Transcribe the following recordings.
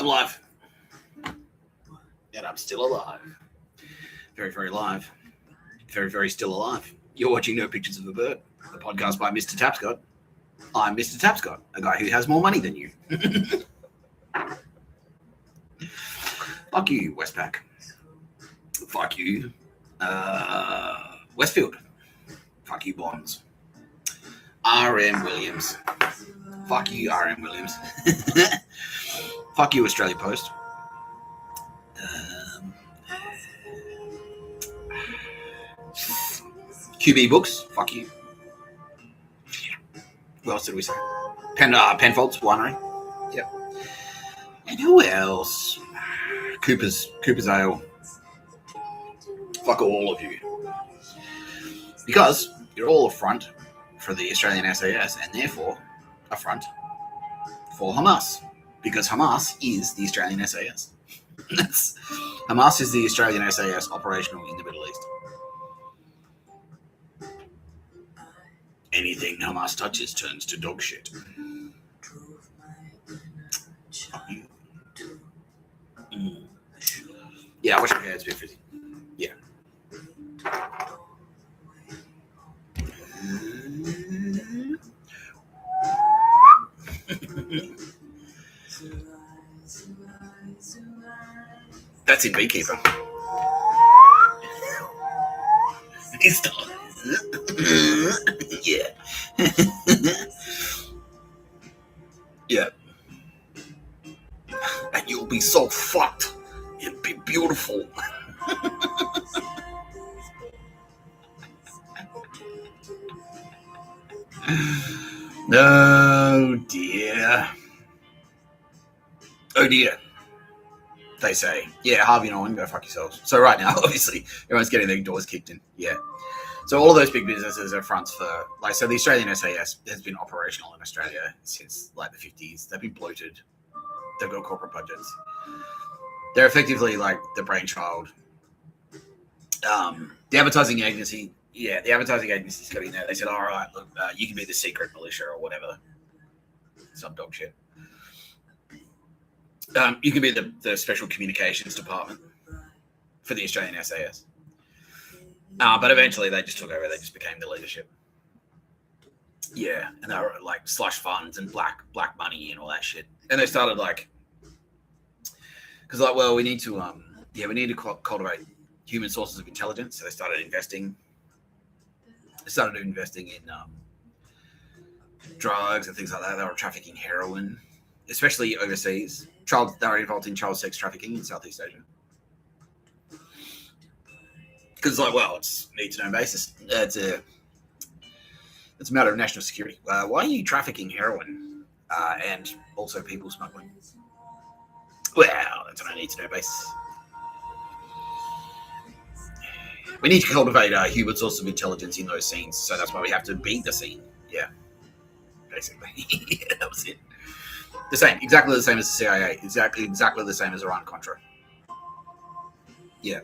alive. And I'm still alive. Very, very live. Very, very still alive. You're watching No Pictures of a Bird, a podcast by Mr. Tapscott. I'm Mr. Tapscott, a guy who has more money than you. Fuck you, Westpac. Fuck you, Westfield. Fuck you, Bonds. R.M. Williams. Fuck you, R.M. Williams. Fuck you, Australia Post. QB Books. Fuck you. What else did we say? Penfolds Winery. Yep. And who else? Cooper's Ale. Fuck all of you. Because you're all a front for the Australian SAS and therefore a front for Hamas. Because Hamas is the Australian SAS. Hamas is the Australian SAS operational in the Middle East. Anything Hamas touches turns to dog shit. Yeah, I wish my hair was a bit frizzy. Yeah. That's in Beekeeper. He's done. Yeah. Yeah. And you'll be so fucked. It'll be beautiful. Oh dear. Oh dear. They say. Yeah, Harvey Norman, go fuck yourselves. So right now, obviously, everyone's getting their doors kicked in. Yeah. So all of those big businesses are fronts for, so the Australian SAS has been operational in Australia since the 50s. They've been bloated. They've got corporate budgets. They're effectively the brainchild. The advertising agency, the advertising agency's got in there. They said, all right, look, you can be the secret militia or whatever. Some dog shit. You can be the special communications department for the Australian SAS. But eventually they just took over. They just became the leadership. Yeah, and they were slush funds and black money and all that shit. And they started because we need to cultivate human sources of intelligence. So they started investing. They started investing in drugs and things like that. They were trafficking heroin, especially overseas. They were involved in child sex trafficking in Southeast Asia. Because it's need-to-know basis. It's a matter of national security. Why are you trafficking heroin and also people smuggling? Well, that's on a need-to-know basis. We need to cultivate a human source of intelligence in those scenes, so that's why we have to beat the scene. Yeah, basically. Yeah, that was it. Exactly the same as the CIA. Exactly the same as Iran-Contra. Yeah.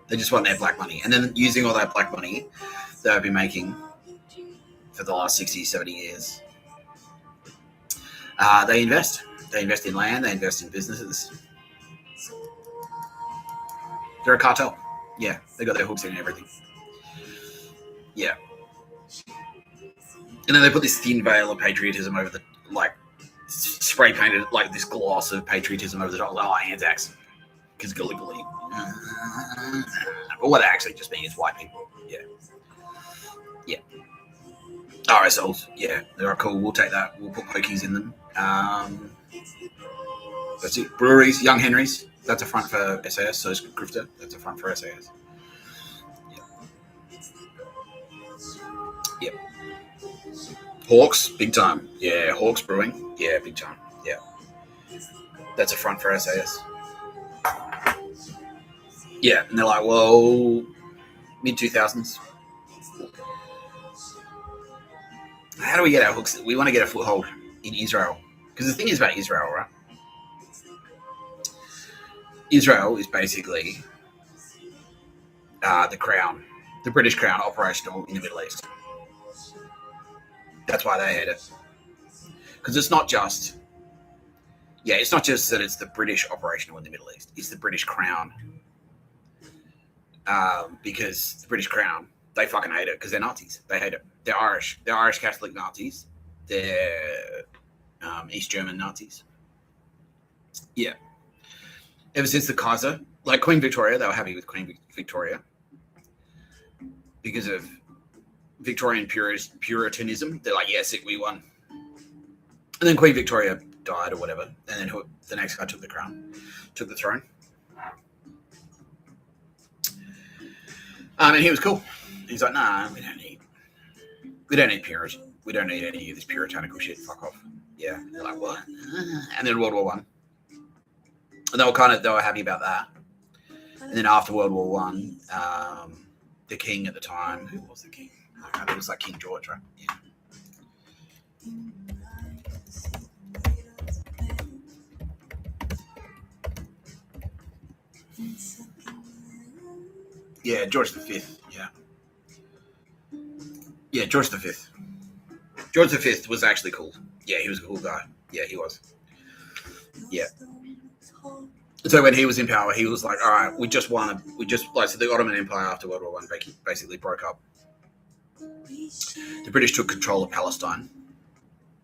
They just want their black money. And then using all that black money they've been making for the last 60, 70 years, they invest. They invest in land. They invest in businesses. They're a cartel. Yeah, they got their hooks in everything. Yeah. And then they put this thin veil of patriotism over the, spray painted, this gloss of patriotism over the top. Oh, Anzacs. Because Gallipoli. But what they actually just mean is white people. Yeah. Yeah. RSLs. Yeah. They're cool. We'll take that. We'll put pokies in them. That's it. Breweries. Young Henrys. That's a front for SAS. So is Grifter. That's a front for SAS. Yeah. Yep. Hawks. Big time. Yeah. Hawks Brewing. Yeah. Big time. Yeah. That's a front for SAS. Yeah, and they're mid-2000s. How do we get our hooks? We want to get a foothold in Israel. Because the thing is about Israel, right? Israel is basically the crown, the British crown operational in the Middle East. That's why they hate it. Because it's not just Yeah, it's not just that it's the British operational in the Middle East; it's the British Crown, because the British Crown, they fucking hate it because they're Nazis. They hate it. They're Irish. They're Irish Catholic Nazis. They're East German Nazis. Yeah. Ever since the Kaiser, like Queen Victoria, they were happy with Queen Victoria because of Victorian Puritanism. They're like, yeah, sick, we won. And then Queen Victoria died or whatever, and then the next guy took the throne. And he was cool. He's like, nah, we don't need Puritan. We don't need any of this puritanical shit. Fuck off. Yeah. And they're like, what? And then World War One. And they were happy about that. And then after World War One, the king at the time, who was the king? I think it was like King George, right? Yeah. Yeah, George V. Yeah. Yeah, George V. George V was actually cool. Yeah, he was a cool guy. Yeah, he was. Yeah. So when he was in power, he was like, all right, so the Ottoman Empire after World War One basically broke up. The British took control of Palestine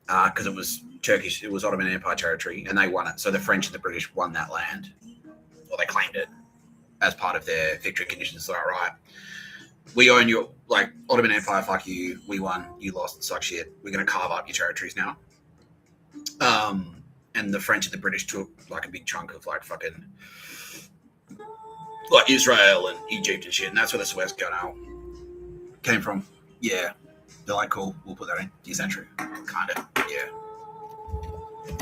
because it was Turkish, it was Ottoman Empire territory, and they won it. So the French and the British won that land, or they claimed it as part of their victory conditions. So, all right, we own your, like, Ottoman Empire, fuck you, we won, you lost, suck shit, we're going to carve up your territories now. And the French and the British took like a big chunk of like fucking like Israel and Egypt and shit, and that's where the Suez Canal came from. Yeah, they're like, cool, we'll put that in. Is that true? Kind of. Yeah.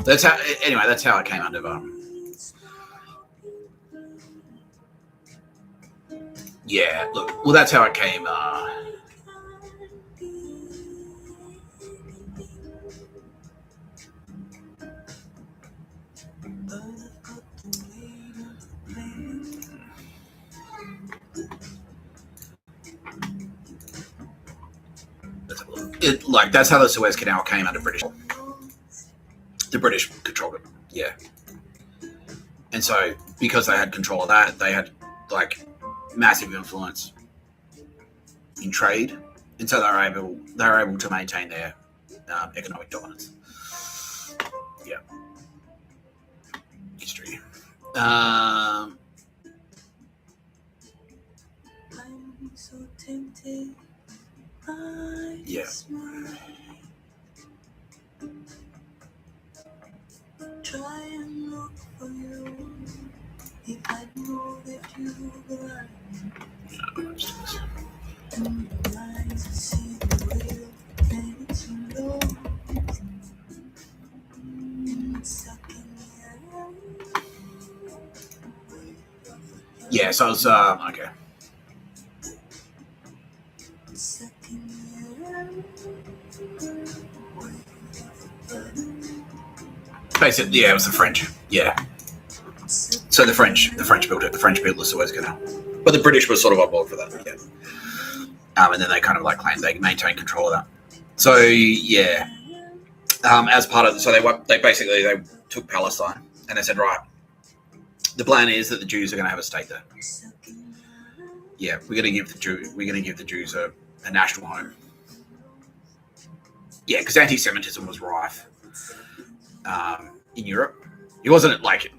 That's how it came under. Yeah. Look. Well, that's how it came. That's how the Suez Canal came under British. The British controlled it. Yeah. And so, because they had control of that, they had like massive influence in trade, and so they were able to maintain their economic dominance. Yeah. History. I'm so tempted. Yeah. Try and look for you if I know that you belong. Yeah, so I was okay. Basically, yeah, it was the French. Yeah. So the French built it. The French built the Suez Canal, but the British were sort of on board for that. Yeah. And then they kind of like claimed they maintained control of that. So yeah, as part of they took Palestine and they said, right, the plan is that the Jews are going to have a state there. Yeah, we're going to give the Jews a national home. Yeah, because anti-Semitism was rife in Europe. It wasn't like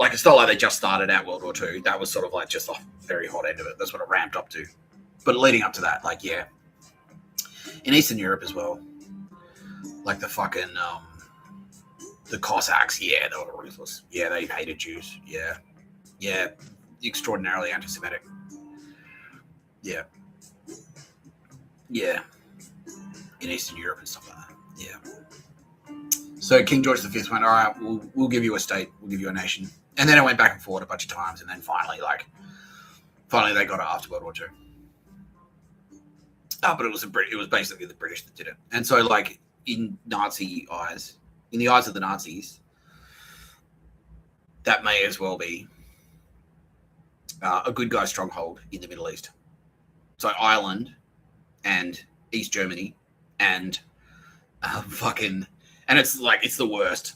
it's not like they just started out World War II. That was sort of like just the very hot end of it. That's what it ramped up to. But leading up to that, like, yeah, in Eastern Europe as well, like the fucking the Cossacks, yeah, they were ruthless. Yeah, they hated Jews. Yeah, extraordinarily anti-Semitic. Yeah, in Eastern Europe and stuff like that. Yeah. So King George V went, all right, we'll give you a state, we'll give you a nation, and then it went back and forth a bunch of times, and then finally they got it after World War II. But it was basically the British that did it, and so like in the eyes of the Nazis, that may as well be a good guy stronghold in the Middle East. So Ireland and East Germany and and it's the worst.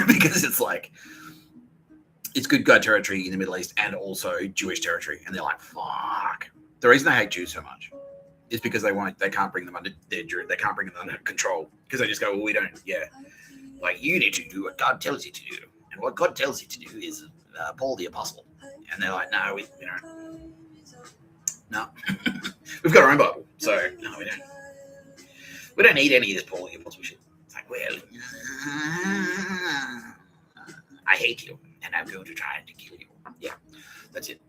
because it's like it's good guy territory in the Middle East and also Jewish territory, and they're like, fuck. The reason they hate Jews so much is because they can't bring them under they can't bring them under control because they just go, well, we don't, like you need to do what God tells you to do, and what God tells you to do is Paul the Apostle, and they're like, no, we don't, no, we've got our own Bible, so no, we don't need any of this Paul the Apostle shit. It's like, well, I hate you, and I'm going to try to kill you. Yeah, that's it.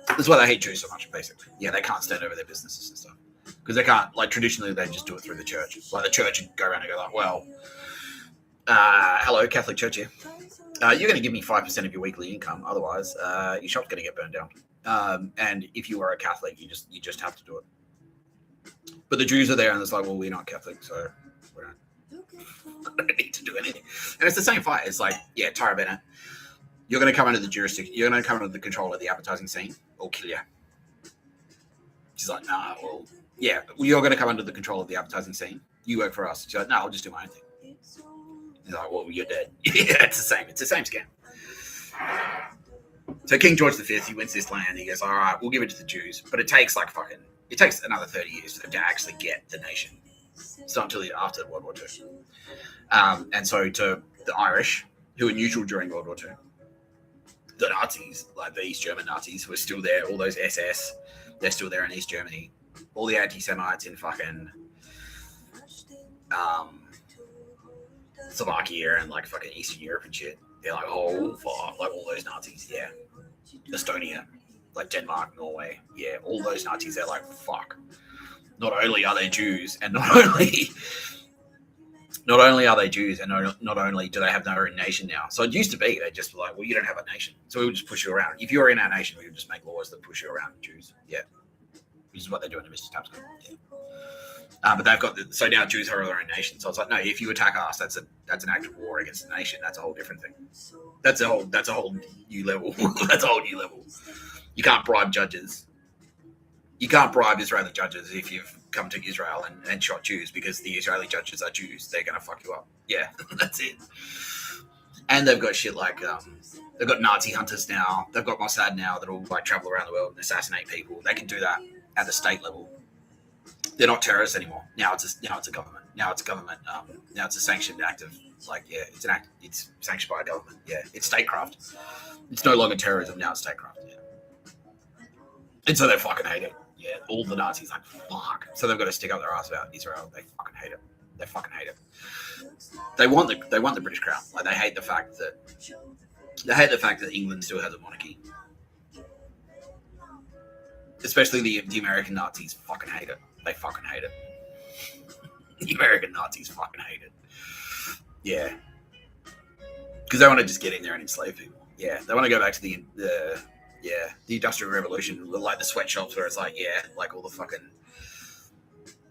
That's why they hate Jews so much, basically. Yeah, they can't stand over their businesses and stuff. Because they can't, like, traditionally, they just do it through the church. Like, the church would go around and go like, well, hello, Catholic Church here. You're going to give me 5% of your weekly income. Otherwise, your shop's going to get burned down. And if you are a Catholic, you just have to do it. But the Jews are there, and it's like, well, we're not Catholic, so we don't need to do anything. And it's the same fight. It's like, yeah, Tara Bennett, you're going to come under the jurisdiction. You're going to come under the control of the advertising scene, or kill you. She's like, nah, well, yeah, you're going to come under the control of the advertising scene. You work for us. She's like, no, I'll just do my own thing. He's like, well, you're dead. Yeah, it's the same. It's the same scam. So King George V, he wins this land. He goes, all right, we'll give it to the Jews. But it takes it takes another 30 years for them to actually get the nation. It's not until after World War II. And so to the Irish, who were neutral during World War II, the Nazis, like the East German Nazis, were still there. All those SS, they're still there in East Germany. All the anti-Semites in fucking Slovakia and like fucking Eastern Europe and shit. They're like, oh fuck, like all those Nazis, yeah. Estonia, like Denmark, Norway, yeah, all those Nazis. They're like, fuck. Not only are they Jews, and not only are they Jews, and not only do they have their own nation now. So it used to be they just were like, well, you don't have a nation, so we would just push you around. If you're in our nation, we would just make laws that push you around, Jews. Yeah, which is what they're doing to Mr. Tapscott. Yeah. But they've got so now Jews are their own nation. So it's like, no, if you attack us, that's an act of war against the nation. That's a whole different thing. That's a whole new level. That's a whole new level. You can't bribe judges. You can't bribe Israeli judges if you've come to Israel and shot Jews, because the Israeli judges are Jews. They're going to fuck you up. Yeah, that's it. And they've got shit like, they've got Nazi hunters now. They've got Mossad now that'll like travel around the world and assassinate people. They can do that at the state level. They're not terrorists anymore. Now it's a government. Now it's government. Now it's a sanctioned act of, like, yeah, it's an act. It's sanctioned by a government. Yeah, it's statecraft. It's no longer terrorism. Now it's statecraft. Yeah. And so they fucking hate it. Yeah, all the Nazis like, fuck. So they've got to stick up their ass about Israel. They fucking hate it. They fucking hate it. They want the British crown. Like, they hate the fact that England still has a monarchy. Especially the American Nazis fucking hate it. They fucking hate it. The American Nazis fucking hate it. Yeah. Because they want to just get in there and enslave people. Yeah. They want to go back to the Industrial Revolution, like the sweatshops where it's like, yeah, like all the fucking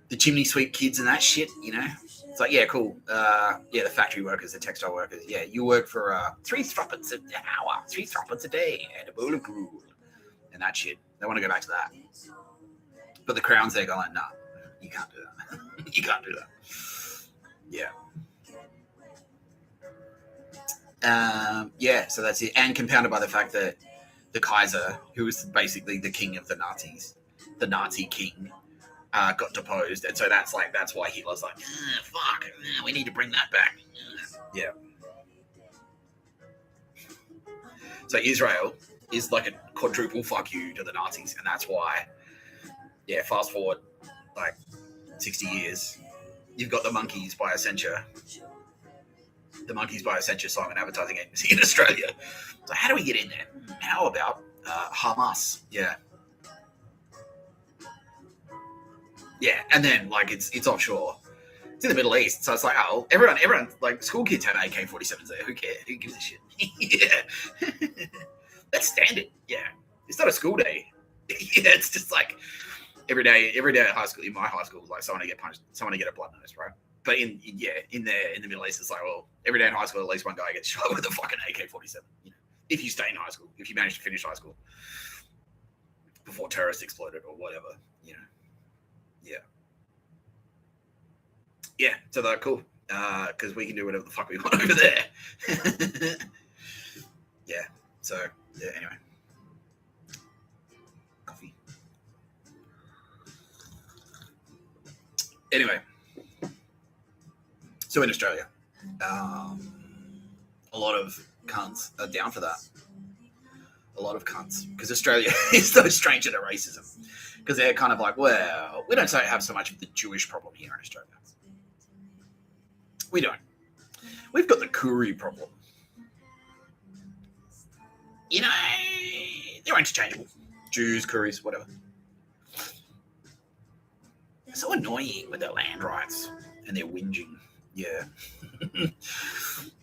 the chimney sweep kids and that shit, you know? It's like, yeah, cool. The factory workers, the textile workers. Yeah, you work for 3 thruppence an hour, 3 thruppence a day, and a bowl of gruel. And that shit. They want to go back to that. But the Crown's there going like, nah, you can't do that. You can't do that. Yeah. So that's it. And compounded by the fact that the Kaiser, who was basically the king of the Nazis, the Nazi king, got deposed. And so that's why Hitler's like, fuck, we need to bring that back. Yeah. So Israel is like a quadruple fuck you to the Nazis, and that's why, yeah, fast forward like 60 years, you've got the Monkeys by Accenture. The Monkeys by Accenture sign an advertising agency in Australia. So how do we get in there? How about Hamas? Yeah. Yeah, and then like it's offshore. It's in the Middle East, so it's like, oh, everyone, like school kids have AK-47s there. Who cares? Who gives a shit? Yeah. That's standard. Yeah. It's not a school day. Yeah, it's just like every day at high school, in my high school, like someone to get punched, someone to get a blood nose, right? But in the Middle East, it's like, well, every day in high school, at least one guy gets shot with a fucking AK-47. You know, if you stay in high school, if you manage to finish high school before terrorists exploded or whatever, you know. Yeah. Yeah, so they're cool. because we can do whatever the fuck we want over there. Yeah. So yeah. Anyway, coffee. Anyway, so in Australia, a lot of cunts are down for that. A lot of cunts, because Australia is no stranger to racism. Because they're kind of like, well, we don't have so much of the Jewish problem here in Australia. We don't. We've got the Koori problem. You know, they're interchangeable. Jews, Kooris, whatever. They're so annoying with their land rights and their whinging. Yeah.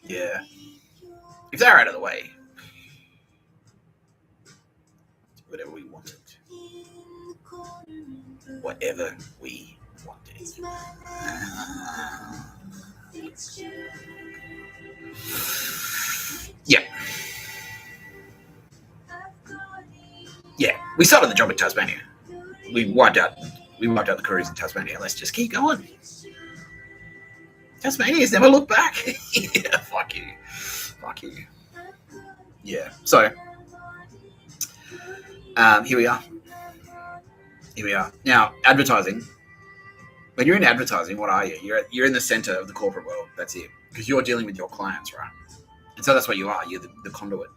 Yeah. If they're out of the way, whatever we wanted. Whatever we wanted. Yeah. Yeah. We started the job in Tasmania. We wiped out the Kooris in Tasmania. Let's just keep going. Tasmania's never looked back. Yeah, fuck you. Fuck you. Yeah. So here we are. Here we are. Now, advertising. When you're in advertising, what are you? You're in the center of the corporate world. That's it. Because you're dealing with your clients, right? And so that's what you are. You're the conduit.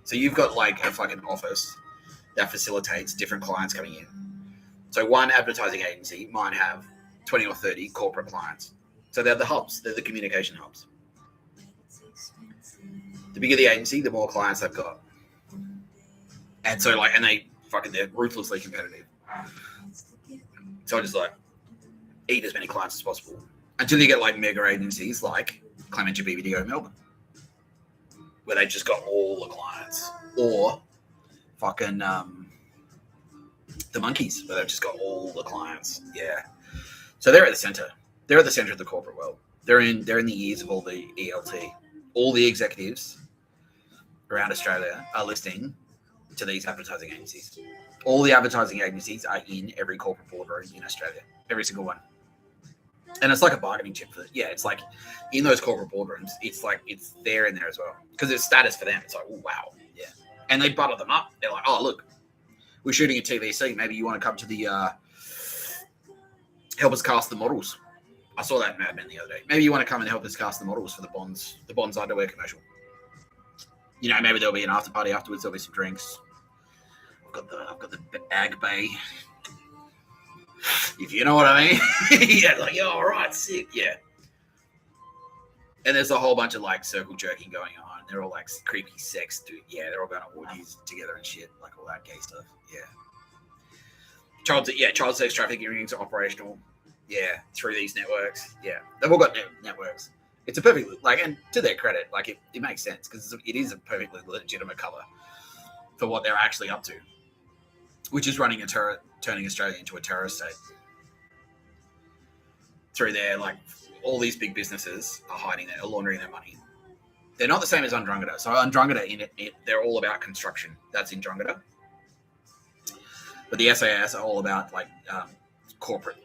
So you've got like a fucking office that facilitates different clients coming in. So one advertising agency might have 20 or 30 corporate clients. So they're the hubs. They're the communication hubs. The bigger the agency, the more clients they've got. And so they're ruthlessly competitive. So I just like eat as many clients as possible until you get like mega agencies like Clementia BBDO Melbourne, where they just got all the clients, or fucking the Monkeys, where they've just got all the clients. Yeah. So they're at the center. They're at the center of the corporate world. They're in the ears of all the ELT. All the executives around Australia are listening to these advertising agencies. All the advertising agencies are in every corporate boardroom in Australia. Every single one. And it's like a bargaining chip for it's like in those corporate boardrooms, it's like it's there in there as well. Because it's status for them. It's like, oh, wow. Yeah. And they butter them up. They're like, oh, look, we're shooting a TVC. Maybe you want to come to the help us cast the models. I saw that in Mad Men the other day. Maybe you want to come and help us cast the models for the Bonds underwear commercial. You know, maybe there'll be an after party afterwards. There'll be some drinks. I've got the Ag Bay. If you know what I mean. Yeah, like, yeah, all right, sick, yeah. And there's a whole bunch of like circle jerking going on. They're all like creepy sex, dude. Yeah, they're all going to orgies together and shit, like all that gay stuff. Yeah. Child sex trafficking rings are operational. Yeah, through these networks. Yeah, they've all got networks. It's a perfectly and to their credit, like it makes sense because it is a perfectly legitimate cover for what they're actually up to, which is turning Australia into a terrorist state. Through there, like all these big businesses are hiding are laundering their money. They're not the same as Andromeda. So Andromeda, they're all about construction. That's in Andromeda. But the SAS are all about like corporate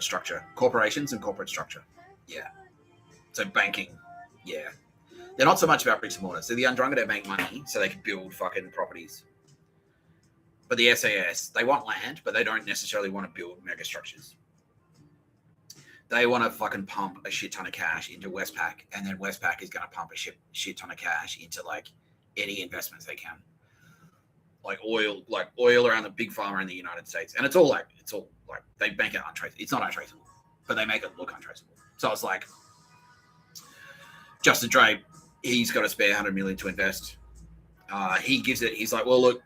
structure, corporations and corporate structure. Yeah. So banking. Yeah. They're not so much about bricks and mortar. So the Andromeda make money so they can build fucking properties. But the SAS, they want land, but they don't necessarily want to build mega structures. They want to fucking pump a shit ton of cash into Westpac, and then Westpac is going to pump a shit ton of cash into like any investments they can, like oil around the big pharma in the United States, and it's all like they make it untraceable. It's not untraceable, but they make it look untraceable. So it's like Justin Dre, he's got a spare $100 million to invest. He gives it. He's like, well, look,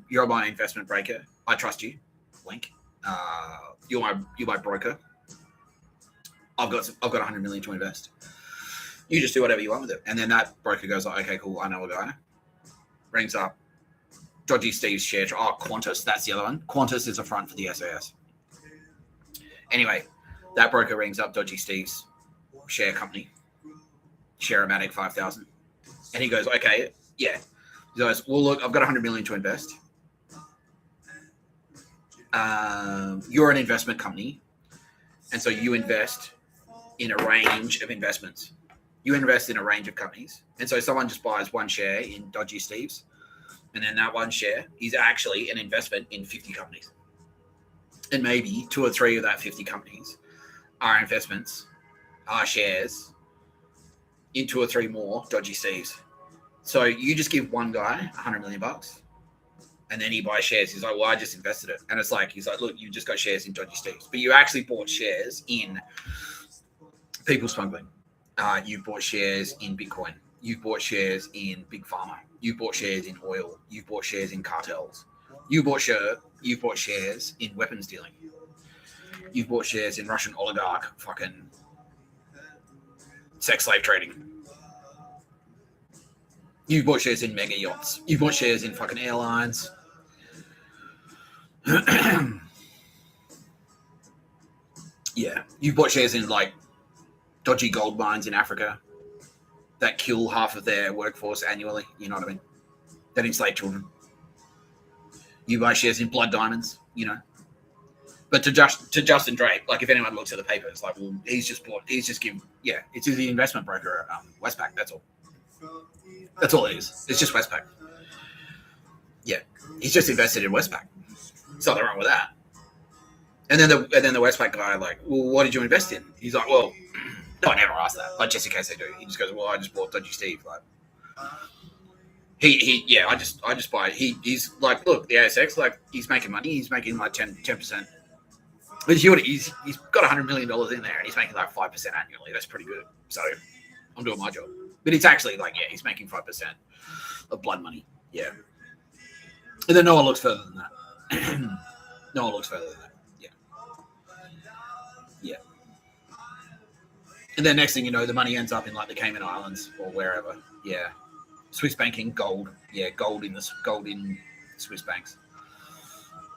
you're my investment breaker. I trust you. Wink. You're my broker. I've got $100 million to invest. You just do whatever you want with it. And then that broker goes like, okay, cool. I know a guy. Rings up. Dodgy Steve's share. Oh, Qantas. That's the other one. Qantas is a front for the SAS. Anyway, that broker rings up Dodgy Steve's share company. Share-O-Matic 5,000. And he goes, okay, yeah. He goes, well, look, I've got $100 million to invest. You're an investment company. And so you invest in a range of investments. You invest in a range of companies. And so someone just buys one share in Dodgy Steve's, and then that one share is actually an investment in 50 companies. And maybe 2 or 3 of that 50 companies are investments, are shares in 2 or 3 more Dodgy Steve's. So you just give one guy $100 million, and then he buys shares. He's like, well, I just invested it. And it's like, he's like, look, you just got shares in Dodgy Steve's, but you actually bought shares in people smuggling. You bought shares in Bitcoin. You've bought shares in Big Pharma. You bought shares in oil. You bought shares in cartels. You bought shares in weapons dealing. You've bought shares in Russian oligarch fucking sex slave trading. You've bought shares in mega yachts. You've bought shares in fucking airlines. Yeah. You've bought shares in like dodgy gold mines in Africa that kill half of their workforce annually. You know what I mean? That enslave children. You buy shares in blood diamonds, you know. But to Justin Drake, like if anyone looks at the paper, it's like, well, he's just given, yeah, it's the investment broker at Westpac. That's all. That's all it is. It's just Westpac. Yeah, he's just invested in Westpac. There's nothing wrong with that. And then the Westpac guy, like, well, what did you invest in? He's like, well, no, I never asked that, but just in case they do, he just goes, well, I just bought Dodgy Steve. Like, yeah, I just buy it. He's like, look, the ASX, like, he's making money. He's making like 10%. But he's got $100 million in there, and he's making like 5% annually. That's pretty good. So I'm doing my job. But it's actually like, yeah, he's making 5% of blood money. Yeah. And then no one looks further than that. No one looks further than that. Yeah. Yeah. And then next thing you know, the money ends up in like the Cayman Islands or wherever. Yeah. Swiss banking, gold. Yeah, gold in Swiss banks.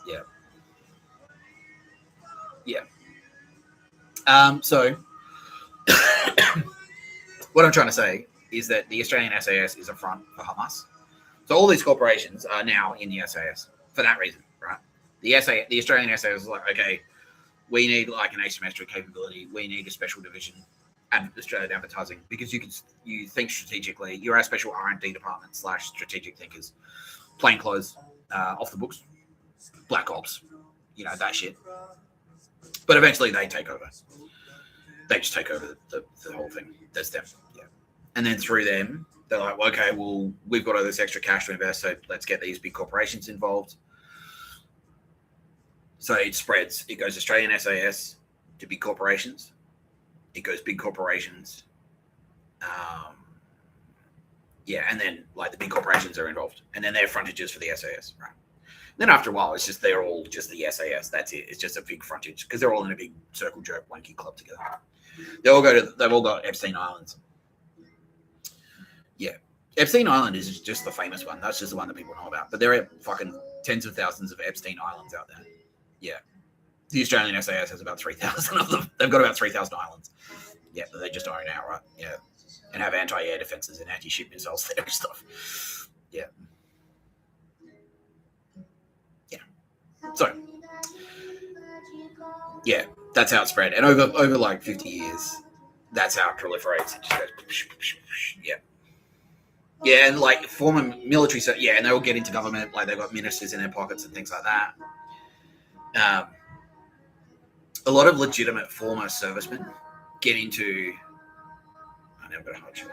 Yeah. Yeah. So what I'm trying to say is that the Australian SAS is a front for Hamas. So all these corporations are now in the SAS for that reason, right? The Australian SAS is like, okay, we need like an asymmetric capability. We need a special division at Australian advertising because you think strategically. You're our special R&D department / strategic thinkers, plain clothes, off the books, black ops, you know, that shit. But eventually they take over. They just take over the whole thing. That's them. Yeah. And then through them, they're like, well, okay, well, we've got all this extra cash to invest, so let's get these big corporations involved. So it spreads. It goes Australian SAS to big corporations. It goes big corporations. Yeah, and then like the big corporations are involved. And then they're frontages for the SAS, right? Then after a while, it's just they're all just the SAS. That's it. It's just a big frontage because they're all in a big circle jerk wanky club together. They've all got Epstein Islands. Yeah, Epstein Island is just the famous one. That's just the one that people know about. But there are fucking tens of thousands of Epstein Islands out there. Yeah, the Australian SAS has about 3,000 of them. They've got about 3,000 islands. Yeah, but they just own outright. Yeah, and have anti-air defenses and anti-ship missiles there and stuff. Yeah. So, yeah, that's how it spread. And over like 50 years, that's how it proliferates. It just goes, yeah. Yeah, and like former military, yeah, and they all get into government, like they've got ministers in their pockets and things like that. A lot of legitimate former servicemen get into. I never got a hard shot.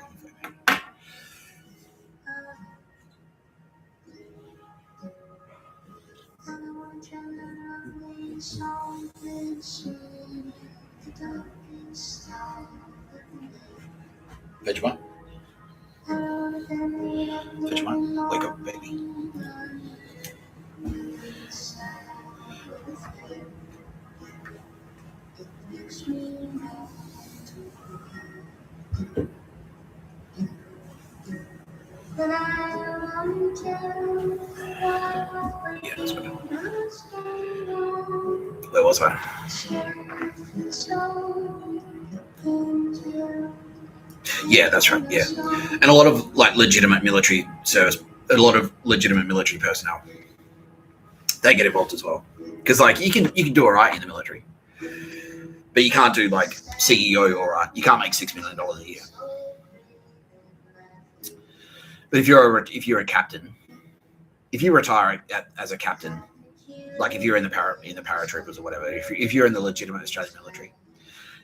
Vegemite? Vegemite? Wake up, baby. Yeah, that's good. Where was I? Yeah, that's right. Yeah, and a lot of like legitimate military service, a lot of legitimate military personnel, they get involved as well because like you can do all right in the military, But you can't do like CEO or you can't make $6 million a year. But if you're a captain, if you retire as a captain, like if you're in the paratroopers or whatever, if you're in the legitimate Australian military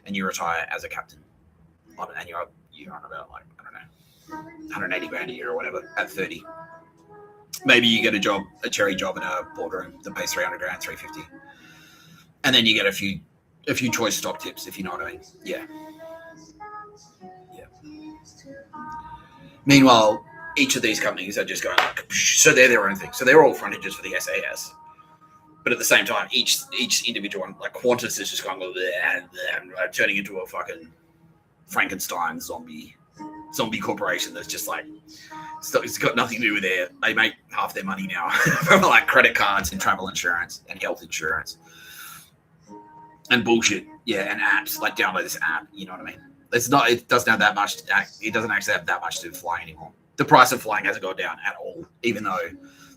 and you retire as a captain, and you're on about like, I don't know, 180 grand a year or whatever at 30, maybe you get a cherry job in a boardroom that pays 300 grand, 350, and then you get a few choice stock tips, if you know what I mean. Yeah. Meanwhile, each of these companies are just going like, so they're their own thing. So they're all frontages for the SAS. But at the same time, each individual one, like Qantas is just going turning into a fucking Frankenstein zombie corporation that's just like, it's got nothing to do with they make half their money now from like credit cards and travel insurance and health insurance and bullshit. Yeah, and apps, like download this app, you know what I mean? It doesn't have that much, it doesn't actually have that much to do with flying anymore. The price of flying hasn't gone down at all, even though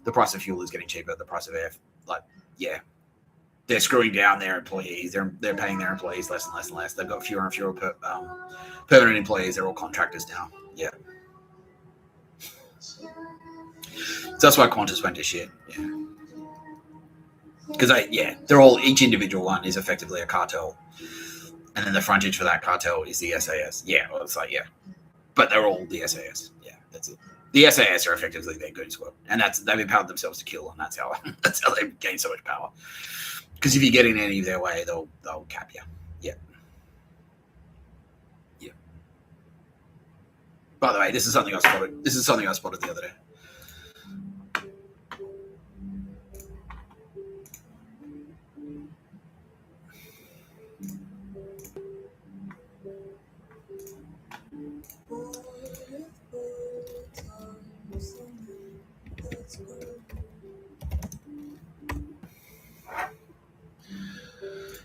the price of fuel is getting cheaper, the price of air, like, yeah. They're screwing down their employees. They're paying their employees less and less and less. They've got fewer and fewer permanent employees. They're all contractors now. Yeah. So that's why Qantas went to shit. Yeah. Because they're all, each individual one is effectively a cartel. And then the frontage for that cartel is the SAS. Yeah, well, it's like, yeah. But they're all the SAS. Yeah, that's it. The SAS are effectively their goon squad. And they've empowered themselves to kill, and that's how they gain so much power. Because if you get in any of their way, they'll cap you. Yeah. Yeah. By the way, this is something I spotted the other day.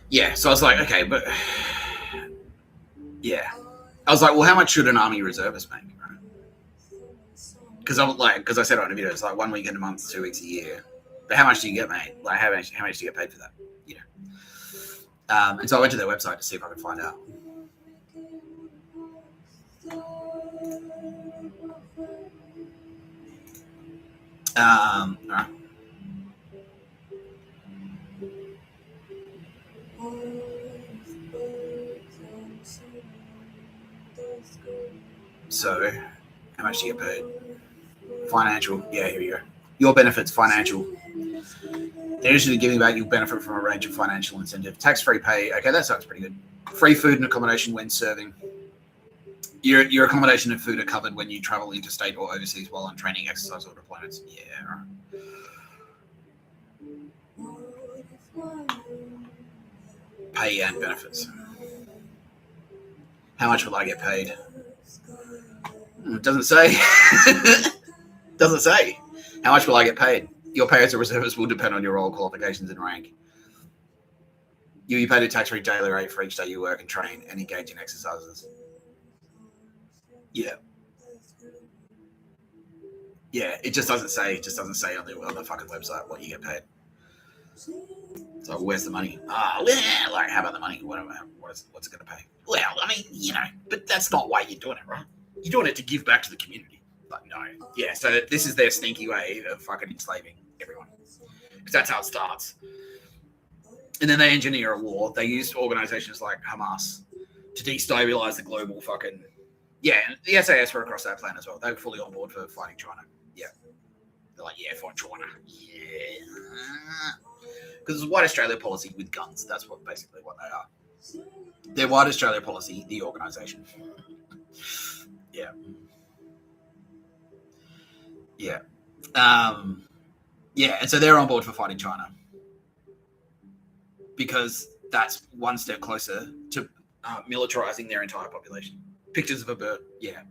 Yeah, so I was like, okay, but yeah, I was like, well, how much should an army reservist make? Because I said on a video, it's like 1 week in a month, 2 weeks a year. But how much do you get, mate? Like, how much do you get paid for that? You know. And so I went to their website to see if I could find out. All right. So, how much do you get paid? Financial. Yeah, here we go. Your benefits, financial. They're interested in giving back. You'll benefit from a range of financial incentive. Tax-free pay. Okay, that sounds pretty good. Free food and accommodation when serving. Your accommodation and food are covered when you travel interstate or overseas while on training, exercise, or deployments. Yeah, right. Pay and benefits. How much will I get paid? It doesn't say. Doesn't say. How much will I get paid? Your pay as a reservist will depend on your role, qualifications, and rank. You'll be paid a tax-free daily rate for each day you work and train and engage in exercises. Yeah. Yeah, it just doesn't say. It just doesn't say on the fucking website what you get paid. So where's the money? Well, like, how about the money? What's it going to pay? Well, I mean, you know, but that's not why you're doing it, right? You're doing it to give back to the community. But no. Yeah, so this is their sneaky way of fucking enslaving everyone. Because that's how it starts. And then they engineer a war. They use organizations like Hamas to destabilize the global fucking... Yeah, and the SAS were across that plan as well. They were fully on board for fighting China. Yeah. They're like, yeah, fight China. Yeah. Because it's White Australia policy with guns. That's basically what they are. They're White Australia policy, the organisation. Yeah. Yeah. Yeah, and so they're on board for fighting China. Because that's one step closer to militarising their entire population. Pictures of a bird. Yeah.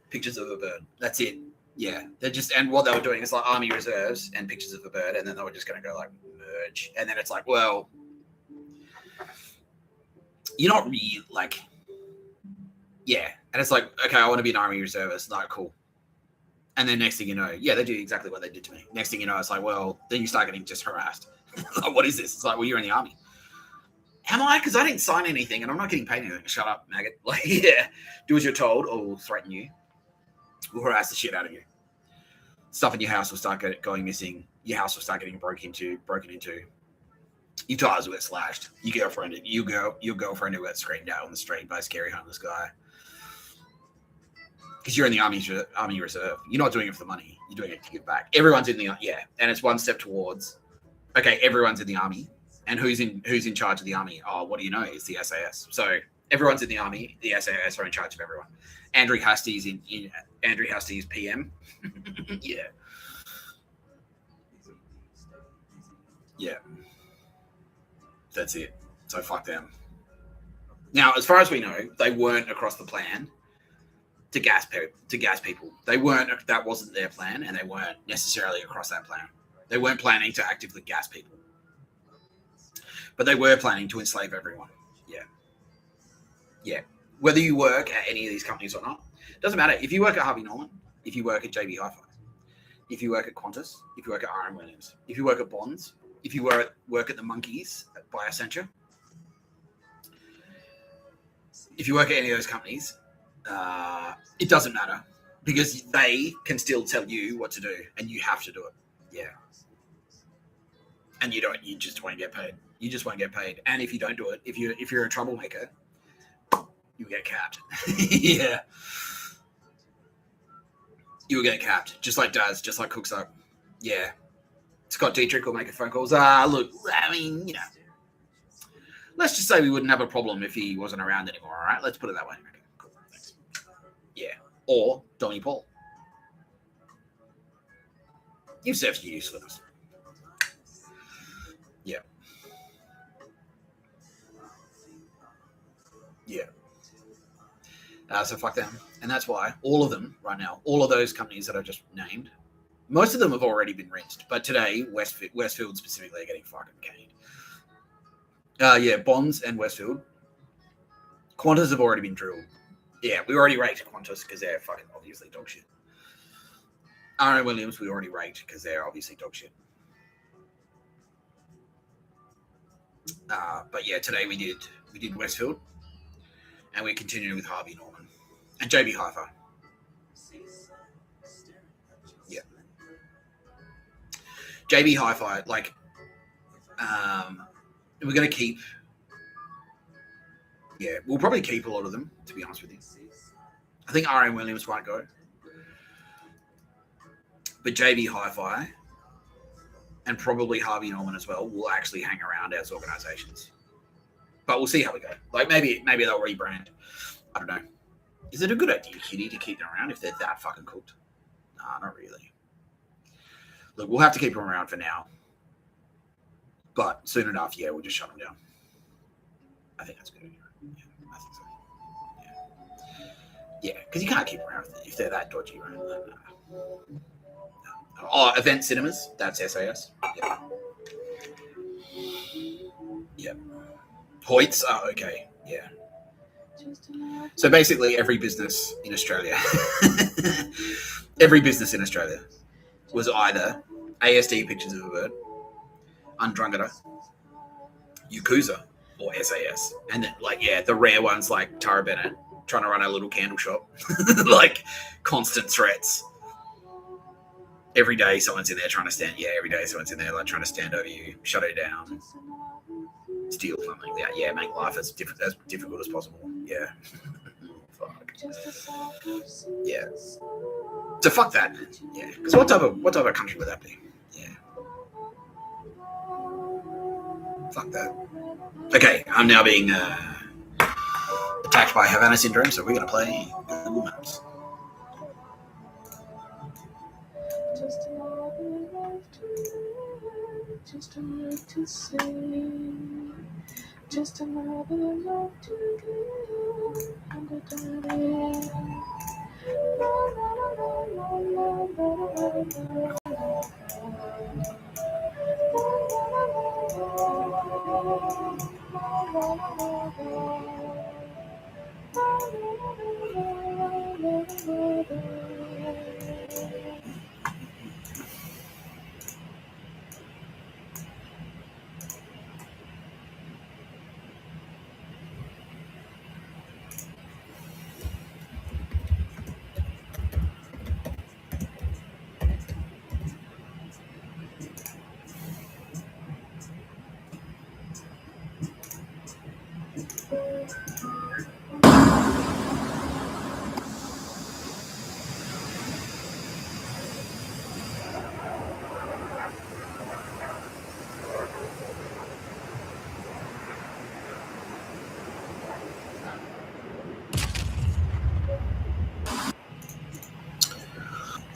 Pictures of a bird. That's it. Yeah. They're just, and what they were doing is like army reserves and pictures of a bird, and then they were just going to go like merge. And then it's like, well, you're not really like, yeah. And it's like, okay, I want to be an army reservist. Like, cool. And then next thing you know, yeah, they do exactly what they did to me. Next thing you know, it's like, well, then you start getting just harassed. Like, what is this? It's like, well, you're in the army. Am I? Because I didn't sign anything and I'm not getting paid anything. Shut up, maggot. Like, yeah, do as you're told or we'll threaten you. We'll harass the shit out of you. Stuff in your house will start going missing. Your house will start getting broken into. Your tires will get slashed. Your girlfriend will get screamed out on the street by a scary homeless guy. Because you're in the Army Reserve. You're not doing it for the money. You're doing it to give back. Everyone's in the and it's one step towards. Okay, everyone's in the army, and who's in charge of the army? Oh, what do you know? It's the SAS. So everyone's in the army. The SAS are in charge of everyone. Andrew Hasty's Andrew Hasty's PM. Yeah. Yeah. That's it. So fuck them. Now, as far as we know, they weren't across the plan to gas people. They weren't. That wasn't their plan, and they weren't necessarily across that plan. They weren't planning to actively gas people, but they were planning to enslave everyone. Yeah. Whether you work at any of these companies or not, doesn't matter. If you work at Harvey Norman, if you work at JB Hi-Fi, if you work at Qantas, if you work at RM Williams, if you work at Bonds, if you work at the Monkeys by Accenture, if you work at any of those companies, it doesn't matter because they can still tell you what to do and you have to do it. Yeah. And you just won't get paid. You just won't get paid. And if you don't do it, if you're a troublemaker, you get capped. Yeah. You'll get capped. Just like Daz, just like Cooks Up. Yeah. Scott Dietrich will make a phone calls. Look, I mean, let's just say we wouldn't have a problem if he wasn't around anymore, all right? Let's put it that way. Okay, cool. Thanks. Yeah. Or Donnie Paul. You've served your use with us. Yeah. Yeah. So fuck them. And that's why all of them right now, all of those companies that I just named, most of them have already been rinsed. But today, Westfield specifically are getting fucking caned. Yeah, Bonds and Westfield. Qantas have already been drilled. Yeah, we already raked Qantas because they're fucking obviously dog shit. RM Williams, we already raked because they're obviously dog shit. But yeah, today we did Westfield, and we're continuing with Harvey Norman and JB Hi-Fi. Yeah, JB Hi-Fi, like, we're going to keep. Yeah, we'll probably keep a lot of them, to be honest with you. I think RM Williams might go, but JB Hi-Fi and probably Harvey Norman as well will actually hang around as organisations. But we'll see how we go. Like maybe they'll rebrand. I don't know. Is it a good idea, Kitty, to keep them around if they're that fucking cooked? Nah, not really. Look, we'll have to keep them around for now. But soon enough, yeah, we'll just shut them down. I think that's good. Yeah, I think so. Yeah, because you can't keep them around if they're that dodgy, right? No. Oh, Event Cinemas, that's SAS. Yeah. Yeah. Hoyts, oh, okay. Yeah. So basically every business in Australia was either ASD Pictures of a Bird, Undrungada, Yakuza, or SAS. And then, like, yeah, the rare ones like Tara Bennett trying to run a little candle shop. Like, constant threats. Every day someone's in there trying to stand. Yeah, every day someone's in there like trying to stand over you, shut it down, steal something. Yeah, make life as difficult as possible. Yeah. Fuck. Yeah. So fuck that. Yeah. Because what type of country would that be? Yeah. Fuck that. Okay, I'm now being attacked by Havana syndrome, so we're gonna play Google Maps. Just another life to live, just a word to say, just another life to live, and a darling. La la la la la la la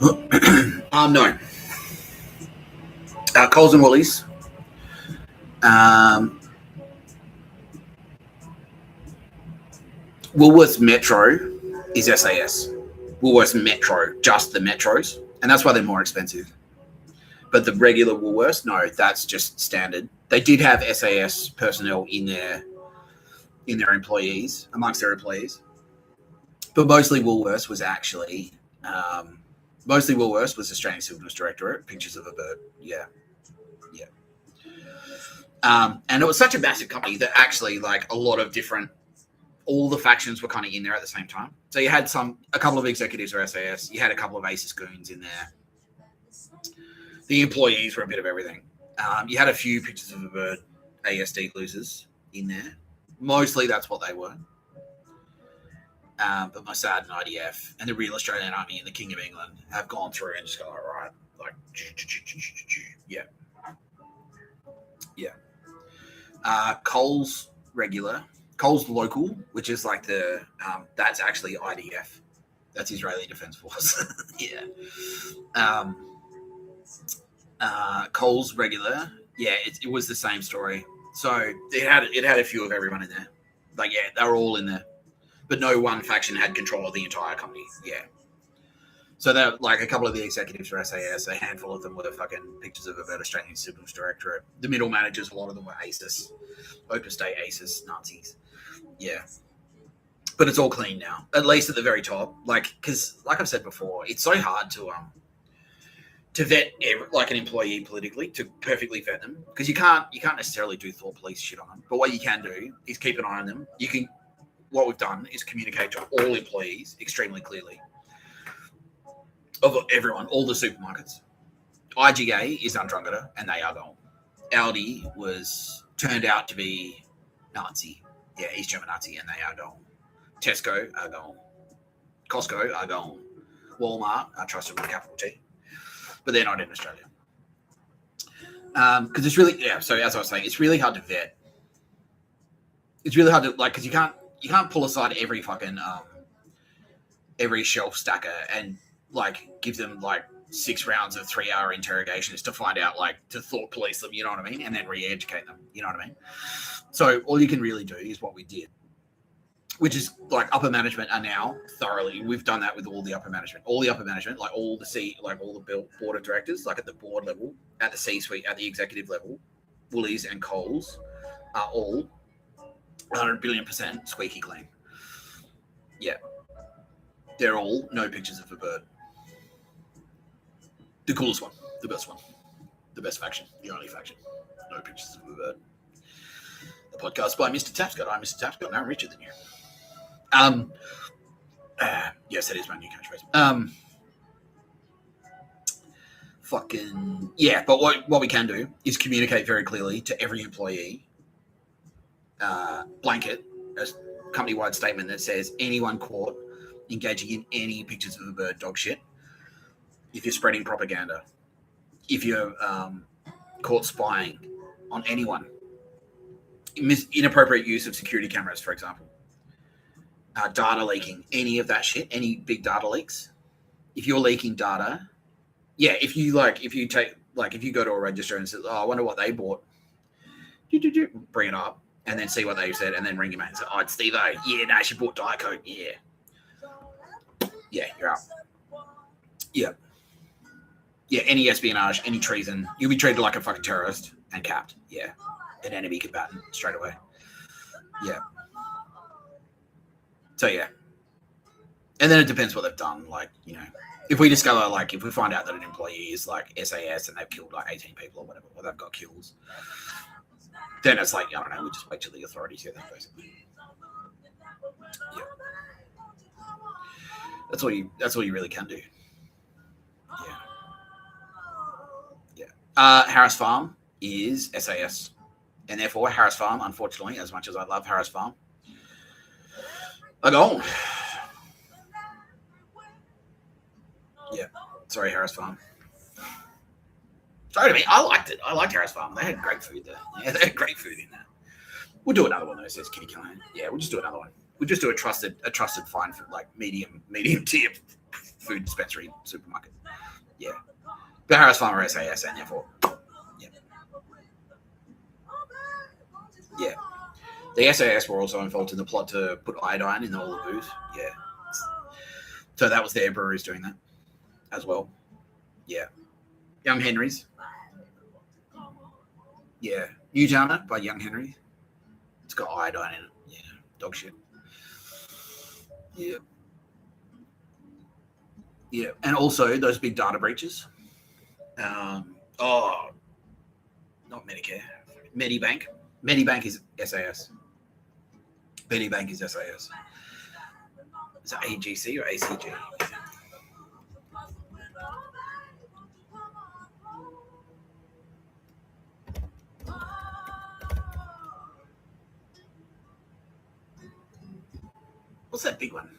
No. Coles and Woolies. Woolworths Metro is SAS. Woolworths Metro, just the Metros, and that's why they're more expensive. But the regular Woolworths, no, that's just standard. They did have SAS personnel in their employees, amongst their employees, but mostly Woolworths was actually Australian Signals Directorate, pictures of a bird. Yeah. And it was such a massive company that actually, like, a lot of different, all the factions were kind of in there at the same time. So you had a couple of executives for SAS, you had a couple of ASIS goons in there. The employees were a bit of everything. You had a few pictures of a bird ASD losers in there. Mostly that's what they were. But Mossad and IDF and the Real Australian Army and the King of England have gone through and just go, all right, like, yeah. Coles regular, Coles local, which is like the, that's actually IDF. That's Israeli Defense Force. Yeah. Coles regular, yeah, it was the same story. So it had a few of everyone in there. Like, yeah, they were all in there, but no one faction had control of the entire company. Yeah. So they're like a couple of the executives for SAS, a handful of them were fucking pictures of a Australian Signals Directorate. The middle managers, a lot of them were ASIS, Opus Dei ASIS, Nazis. Yeah. But it's all clean now, at least at the very top. Like, because like I've said before, it's so hard to vet like an employee politically, to perfectly vet them, because you can't necessarily do thought police shit on them. But what you can do is keep an eye on them. What we've done is communicate to all employees extremely clearly. Of everyone, all the supermarkets. IGA is Undrungada, and they are gone. Aldi turned out to be Nazi. Yeah, East German Nazi, and they are gone. Tesco are gone. Costco are gone. Walmart are trusted with a capital T, but they're not in Australia. Because it's really, yeah, so as I was saying, it's really hard to vet. It's really hard to, like, because you can't pull aside every fucking every shelf stacker and like give them like 6 rounds of 3-hour interrogations to find out, like, to thought police them, you know what I mean, and then re-educate them, you know what I mean. So all you can really do is what we did, which is like upper management are now thoroughly. We've done that with all the upper management, like all the board of directors, like at the board level, at the C-suite, at the executive level, Woolies and Coles are all 100 billion% squeaky clean. Yeah. They're all no pictures of a bird. The coolest one, the best one, the best faction, the only faction. No pictures of a bird. The podcast by Mr. Tapscott. I'm Mr. Tapscott, and I'm richer than you. Yes, that is my new catchphrase. Fucking yeah. But what we can do is communicate very clearly to every employee. Blanket, a company-wide statement that says anyone caught engaging in any pictures of a bird, dog shit. If you're spreading propaganda, if you're caught spying on anyone, inappropriate use of security cameras, for example, data leaking, any of that shit, any big data leaks. If you're leaking data, yeah, if you go to a register and say, oh, I wonder what they bought, bring it up and then see what they said and then ring him and say, oh, it's Steve O. Yeah, no, she bought Diet Coke. Yeah. Yeah, you're up. Yeah. Yeah, any espionage, any treason, you'll be treated like a fucking terrorist and capped. Yeah. An enemy combatant straight away. Yeah. So, yeah. And then it depends what they've done. Like, you know, if we discover, like, if we find out that an employee is, like, SAS and they've killed, like, 18 people or whatever, or they've got kills, then it's like, I don't know, we just wait till the authorities hear that, basically. Yeah. That's all you really can do. Yeah. Yeah. Harris Farm is SAS. And therefore, Harris Farm, unfortunately, as much as I love Harris Farm, are gone. Yeah. Sorry, Harris Farm. Sorry to me. I liked it. I liked Harris Farm. They had great food there. Yeah, they had great food in there. We'll do another one though, says Kitty Callahan. Yeah, we'll just do another one. We'll just do a trusted fine food, like medium tier food dispensary supermarket. Yeah. But Harris Farmer SAS, and therefore. Yeah. The SAS were also involved in the plot to put iodine in all the booze. Yeah. So that was their breweries doing that as well. Yeah. Young Henry's. Yeah. Newtowner by Young Henry. It's got iodine in it. Yeah. Dog shit. Yeah. Yeah. And also those big data breaches. Not Medicare. Medibank. Medibank is SAS. Medibank is SAS. Is it AGC or ACG? What's that big one?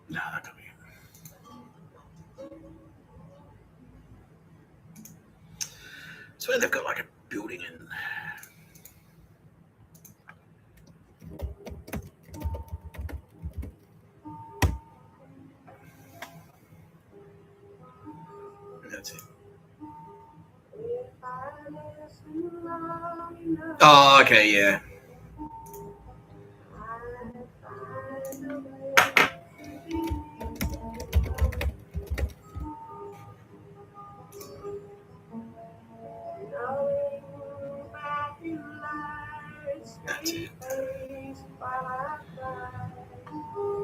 No, that can't be it. So they've got like a building in. That's it. Oh, okay, yeah. That's it.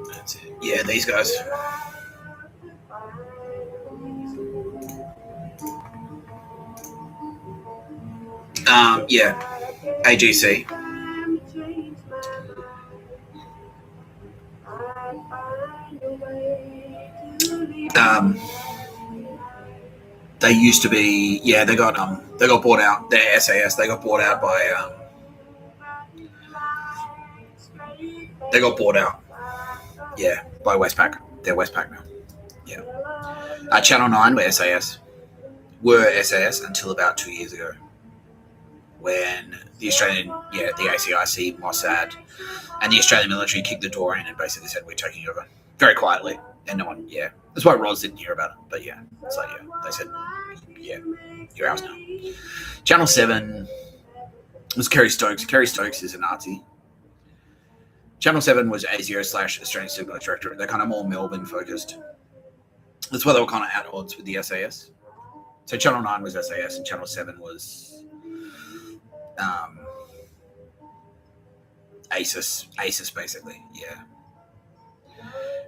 That's it. Yeah, these guys. Yeah, AGC. They used to be, yeah. They got bought out. Their SAS. They got bought out by. They got bought out. Yeah, by Westpac. They're Westpac now. Yeah. Channel 9 were SAS. Were SAS until about 2 years ago, when the Australian, the ACIC, Mossad, and the Australian military kicked the door in and basically said, we're taking over. Very quietly. And no one, That's why Roz didn't hear about it. But so they said, you're ours now. Channel 7 was Kerry Stokes. Kerry Stokes is a Nazi. Channel 7 was ASIO/Australian Signal Directorate. They're kind of more Melbourne focused. That's why they were kind of at odds with the SAS. So Channel 9 was SAS and Channel 7 was ASIS basically,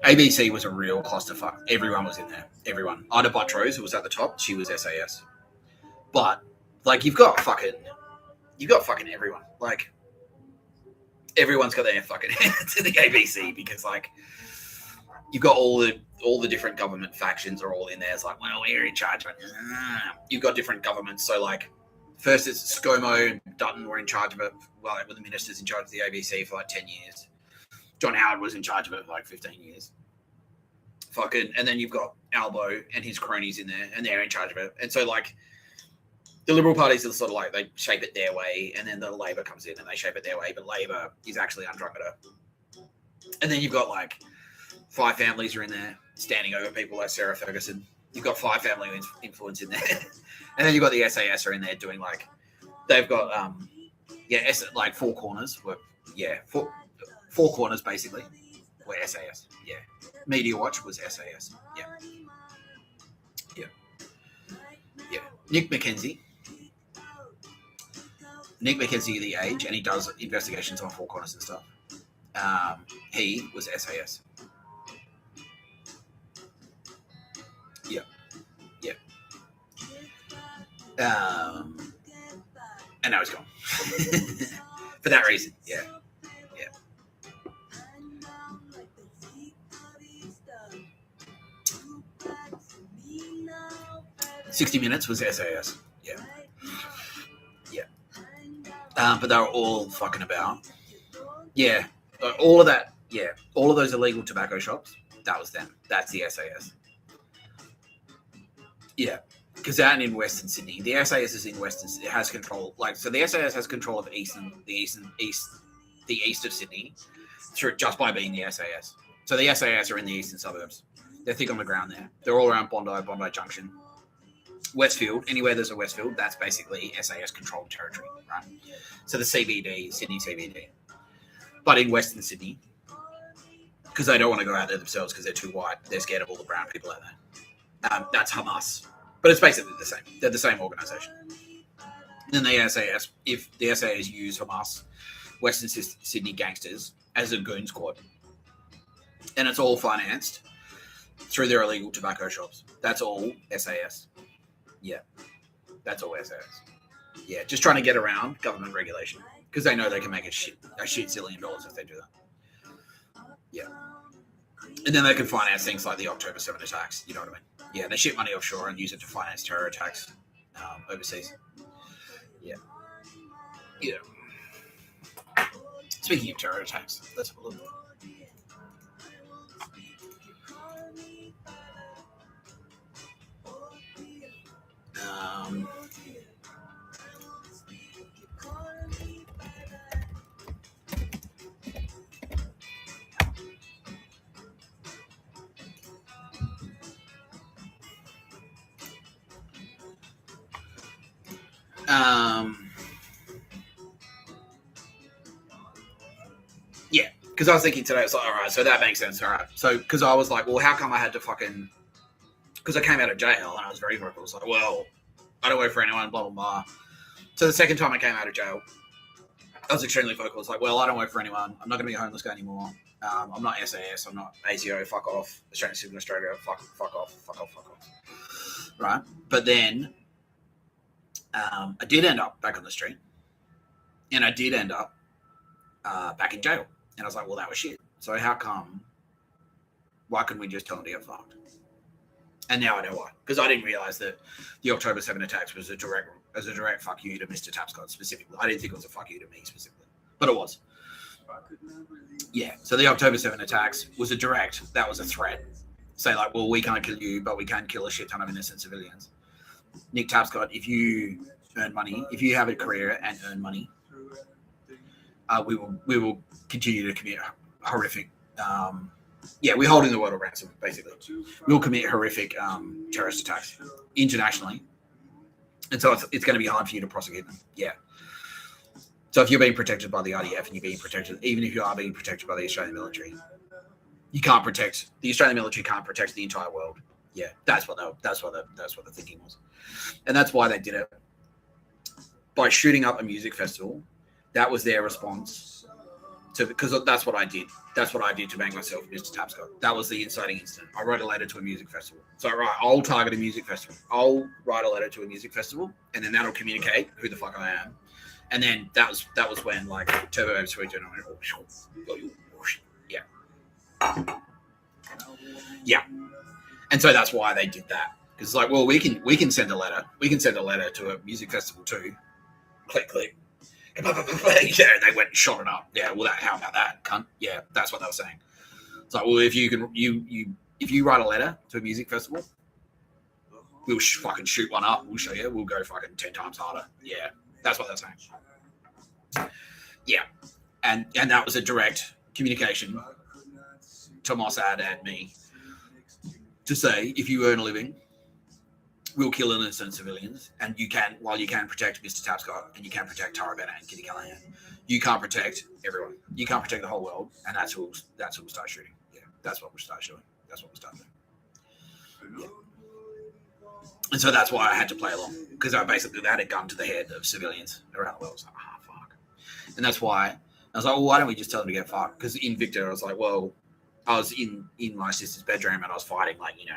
ABC was a real clusterfuck. Everyone was in there. Everyone. Ida Buttrose, who was at the top, she was SAS. But like you've got fucking everyone. Like everyone's got their fucking hands in the ABC because like you've got all the different government factions are all in there. It's like, well, we're in charge of it. You've got different governments. So like first it's ScoMo and Dutton were in charge of it. Well, the ministers in charge of the ABC for like 10 years. John Howard was in charge of it for like 15 years. And then you've got Albo and his cronies in there, and they're in charge of it. And so, like, the Liberal parties are sort of like, they shape it their way, and then the Labor comes in and they shape it their way, but Labor is actually Andromeda. And then you've got, like, 5 families are in there, standing over people like Sarah Ferguson. You've got 5 family influence in there. And then you've got the SAS are in there doing, like, they've got, like 4 corners. Four corners, basically, were SAS. Yeah. Media Watch was SAS. Yeah. Nick McKenzie, The Age, and he does investigations on 4 corners and stuff. He was SAS. Yeah. And now he's gone. For that reason, yeah. 60 Minutes was SAS. Yeah. But they were all fucking about. Yeah, all of that. Yeah, all of those illegal tobacco shops. That was them. That's the SAS. Yeah, because out in Western Sydney, the SAS is in Western. It has control. So the SAS has control of the east of Sydney through just by being the SAS. So the SAS are in the eastern suburbs. They're thick on the ground there. They're all around Bondi Junction, Westfield. Anywhere there's a Westfield, that's basically SAS controlled territory, right? So the CBD, Sydney CBD, but in Western Sydney, because they don't want to go out there themselves because they're too white. They're scared of all the brown people out there. That's Hamas. But it's basically the same. They're the same organisation. Then the SAS, if the SAS use Hamas, Western Sydney gangsters as a goon squad, and it's all financed through their illegal tobacco shops. That's all SAS. Yeah, that's all SAS. Yeah, just trying to get around government regulation because they know they can make a shit zillion dollars if they do that. Yeah. And then they can finance things like the October 7 attacks. You know what I mean? Yeah, they ship money offshore and use it to finance terror attacks overseas. Yeah. Yeah. Speaking of terror attacks, let's have a look. Yeah, because I was thinking today, it's like, all right, so that makes sense, all right. So, because I was like, well, how come I had to fucking, because I came out of jail and I was very vocal. I was like, well, I don't work for anyone, blah, blah, blah. So the second time I came out of jail, I was extremely vocal. It's like, well, I don't work for anyone. I'm not going to be a homeless guy anymore. I'm not SAS. I'm not ACO. Fuck off. Australian Citizen Australia. Fuck off. Right? But then I did end up back on the street. And I did end up back in jail. And I was like, well, that was shit. So how come? Why couldn't we just tell them to get fucked? And now I know why. Because I didn't realise that the October 7 attacks was a direct fuck you to Mr. Tapscott specifically. I didn't think it was a fuck you to me specifically. But it was. Yeah. So the October 7 attacks was a direct. That was a threat. Say like, well, we can't kill you, but we can kill a shit ton of innocent civilians. Nick Tapscott, if you earn money, if you have a career and earn money, we will continue to commit horrific we're holding the world at ransom, basically. We'll commit horrific terrorist attacks internationally. And so it's going to be hard for you to prosecute them. Yeah. So if you're being protected by the IDF and you're being protected, even if you are being protected by the Australian military, the Australian military can't protect the entire world. Yeah, that's what the thinking was. And that's why they did it. By shooting up a music festival, that was their response. Because that's what I did. That's what I did to bang myself, Mr. Tapscott. That was the inciting incident. I wrote a letter to a music festival. So, right, I'll target a music festival. I'll write a letter to a music festival, and then that'll communicate who the fuck I am. And then that was when, like, Turbo Sweet and yeah. And so that's why they did that. Because it's like, well, we can send a letter. We can send a letter to a music festival too. Click. Yeah, they went and shot it up. Yeah, well, how about that, cunt? Yeah, that's what they were saying. It's like, well, if you write a letter to a music festival, we'll fucking shoot one up. We'll show you. We'll go fucking 10 times harder. Yeah, that's what they're saying. Yeah, and that was a direct communication to Mossad and me to say, if you earn a living, we'll kill innocent civilians, and while you can protect Mr. Tapscott and you can protect Tara Bennett and Kitty Callahan, you can't protect everyone. You can't protect the whole world, and that's who we'll start shooting. Yeah, that's what we'll start doing. That's what we'll start doing. Yeah. And so that's why I had to play along, because they had a gun to the head of civilians around the world. I was like, fuck. And that's why I was like, well, why don't we just tell them to get fucked? Because in Victor, I was like, well, I was in my sister's bedroom and I was fighting, like, you know,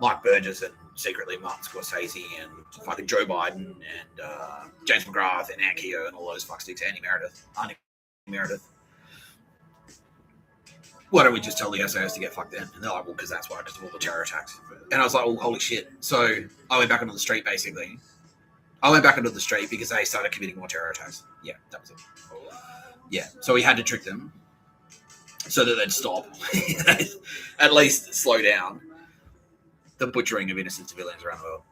Mike Burgess and secretly Martin Scorsese and fucking Joe Biden and James McGrath and Ant Keogh and all those fucksticks, Auntie Meredith. Why don't we just tell the SAS to get fucked then? And they're like, well, because that's why, because of all the terror attacks. And I was like, oh, holy shit. So I went back onto the street, basically. I went back onto the street because they started committing more terror attacks. Yeah, that was it. Yeah, so he had to trick them so that they'd stop, at least slow down the butchering of innocent civilians around the world,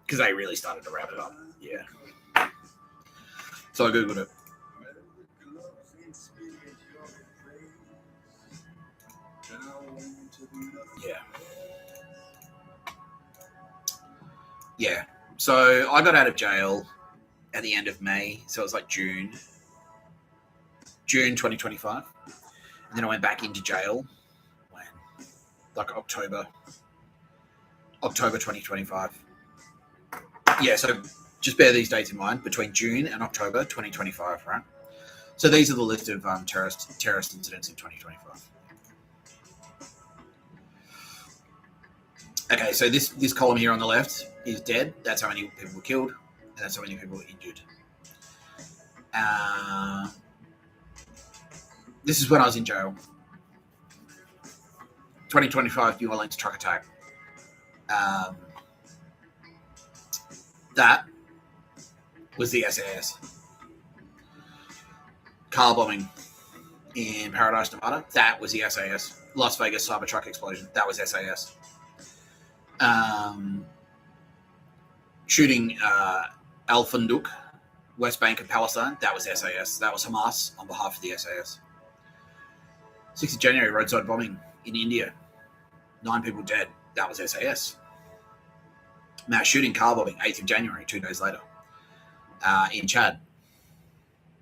because they really started to wrap it up. Yeah. So I googled it. Yeah. Yeah. So I got out of jail at the end of May, so it was like June 2025. And then I went back into jail when, like October 2025. Yeah, so just bear these dates in mind, between June and October 2025, right? So these are the list of terrorist incidents in 2025. Okay, so this column here on the left is dead. That's how many people were killed, and that's how many people were injured. This is when I was in jail. 2025 New Orleans truck attack. That was the SAS. Car bombing in Paradise, Nevada. That was the SAS. Las Vegas Cybertruck explosion. That was SAS. Shooting Al Funduk, West Bank of Palestine. That was SAS. That was Hamas on behalf of the SAS. 6th of January, roadside bombing in India. 9 people dead. That was SAS. Mass shooting, car bombing, 8th of January, 2 days later. In Chad.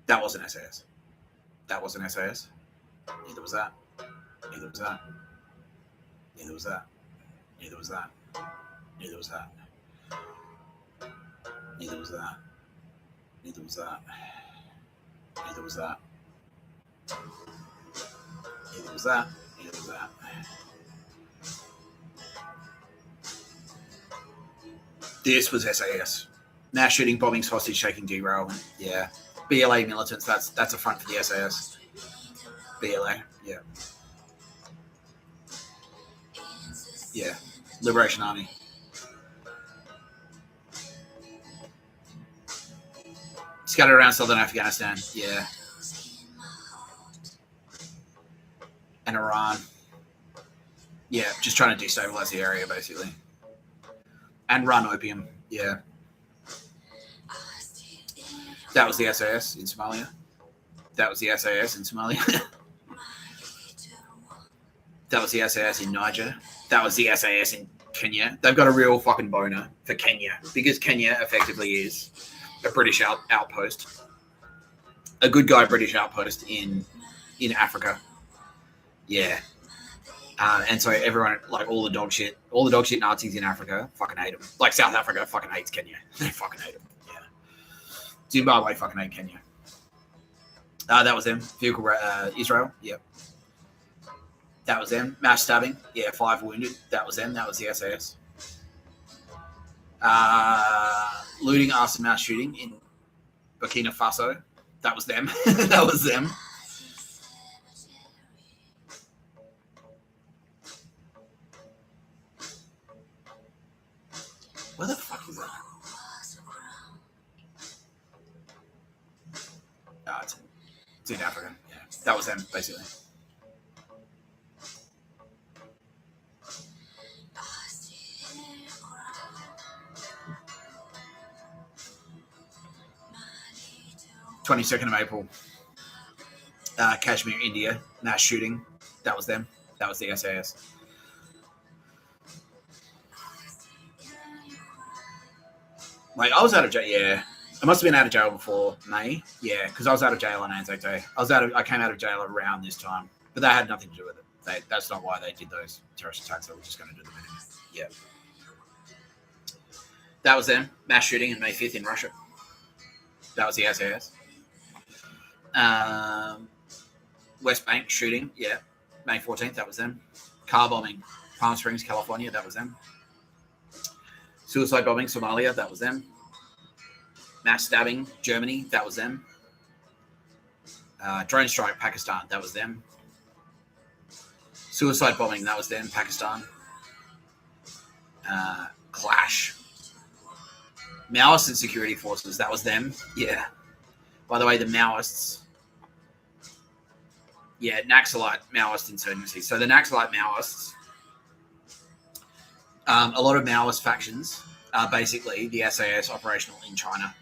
That wasn't SAS. That wasn't SAS. Neither was that. Neither was that. Neither was that. Neither was that. Neither was that. Neither was that. Neither was that. Neither was that. Neither was that. Neither was that. This was SAS. Mass shooting, bombings, hostage taking, derailment. Yeah. BLA militants. That's a front for the SAS. BLA. Yeah. Yeah. Liberation Army. Scattered around southern Afghanistan. Yeah. And Iran. Yeah, just trying to destabilize the area, basically. And run opium. Yeah. That was the SAS in Somalia. That was the SAS in Somalia. That was the SAS in Niger. That was the SAS in Kenya. They've got a real fucking boner for Kenya, because Kenya effectively is a British outpost. A good guy British outpost in Africa. Yeah. And so everyone, like all the dog shit Nazis in Africa fucking hate them. Like South Africa fucking hates Kenya. They fucking hate them. Yeah. Zimbabwe fucking hate Kenya. That was them. Vehicle, Israel. Yep. That was them. Mass stabbing. Yeah, 5 wounded. That was them. That was the SAS. Looting, arson, mass shooting in Burkina Faso. That was them. That was them. Where the fuck is that? It's in Africa. Yeah, that was them, basically. (22nd of April). Kashmir, India. Mass shooting. That was them. That was the SAS. Like, I was out of jail. Yeah, I must have been out of jail before May. Yeah, because I was out of jail on Anzac Day. I came out of jail around this time, but that had nothing to do with it. That's not why they did those terrorist attacks. They were just going to do them anyway. Yeah, that was them. Mass shooting on May 5th in Russia. That was the SAS. West Bank shooting. Yeah, May 14th. That was them. Car bombing, Palm Springs, California. That was them. Suicide bombing, Somalia, that was them. Mass stabbing, Germany, that was them. Drone strike, Pakistan, that was them. Suicide bombing, that was them, Pakistan. Clash. Maoist and security forces, that was them. Yeah. By the way, the Maoists Yeah, Naxalite Maoist insurgency. So the Naxalite Maoists, a lot of Maoist factions are basically the SAS operational in China.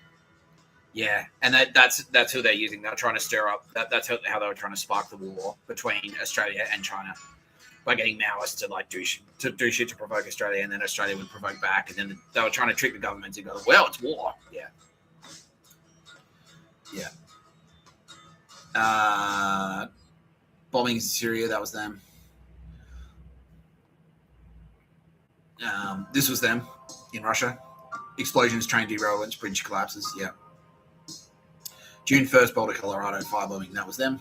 Yeah, and that's who they're using. They're trying to stir up. That's how they were trying to spark the war between Australia and China by getting Maoists to like do shit to provoke Australia, and then Australia would provoke back, and then they were trying to trick the government to go, well, it's war. Yeah, yeah. Bombing in Syria, that was them. This was them in Russia. Explosions, train derailments, bridge collapses. Yeah. June 1st, Boulder, Colorado, firebombing. That was them.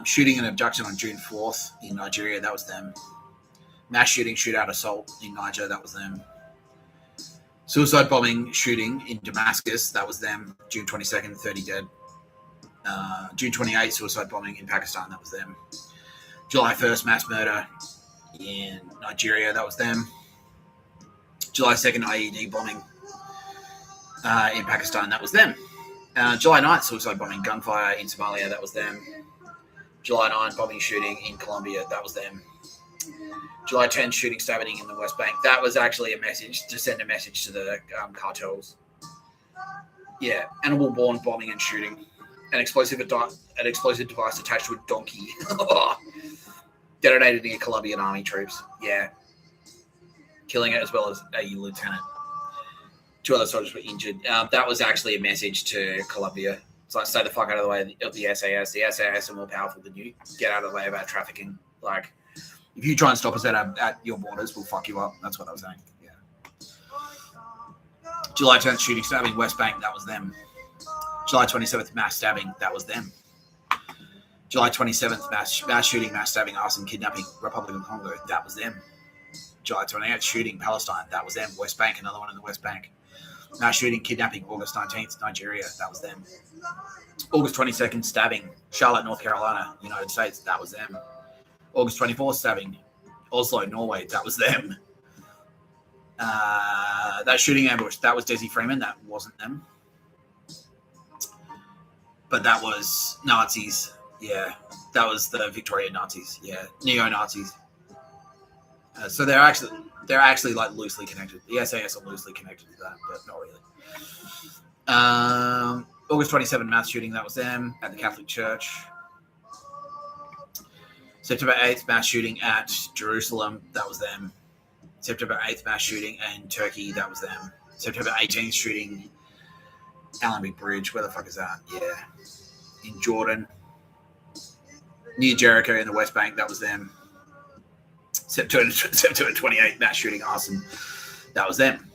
Shooting and abduction on June 4th in Nigeria. That was them. Mass shooting, shootout, assault in Niger. That was them. Suicide bombing, shooting in Damascus. That was them. June 22nd, 30 dead. June 28th, suicide bombing in Pakistan. That was them. July 1st, mass murder in Nigeria. That was them. July 2nd, IED bombing in Pakistan. That was them. July 9th, suicide bombing, gunfire in Somalia. That was them. July 9th, bombing, shooting in Colombia. That was them. July 10th, shooting, stabbing in the West Bank. That was actually a message to send a message to the cartels. Yeah, animal-born bombing and shooting. An explosive device attached to a donkey. Detonated near Colombian army troops. Yeah. Killing it as well as a lieutenant. 2 other soldiers were injured. That was actually a message to Colombia. It's like, stay the fuck out of the way of the SAS. The SAS are more powerful than you. Get out of the way about trafficking. Like, if you try and stop us at your borders, we'll fuck you up. That's what I was saying. Yeah. July 10th, shooting, stabbing, West Bank. That was them. July 27th, mass stabbing. That was them. July 27th, mass shooting, mass stabbing, arson, kidnapping, Republic of Congo. That was them. July 28th, shooting, Palestine. That was them. West Bank, another one in the West Bank. Mass shooting, kidnapping, August 19th, Nigeria. That was them. August 22nd, stabbing, Charlotte, North Carolina, United States. That was them. August 24th, stabbing, Oslo, Norway. That was them. That shooting ambush, that was Desi Freeman. That wasn't them. But that was Nazis. Yeah. That was the Victorian Nazis. Yeah. Neo-Nazis. So they're actually like loosely connected. The SAS are loosely connected to that, but not really. August 27th, mass shooting. That was them at the Catholic Church. September 8th, mass shooting at Jerusalem. That was them. September 8th, mass shooting in Turkey. That was them. September 18th, shooting Allenby Bridge. Where the fuck is that? Yeah. In Jordan. Near Jericho in the West Bank. That was them. September 28th, mass shooting, arson. That was them.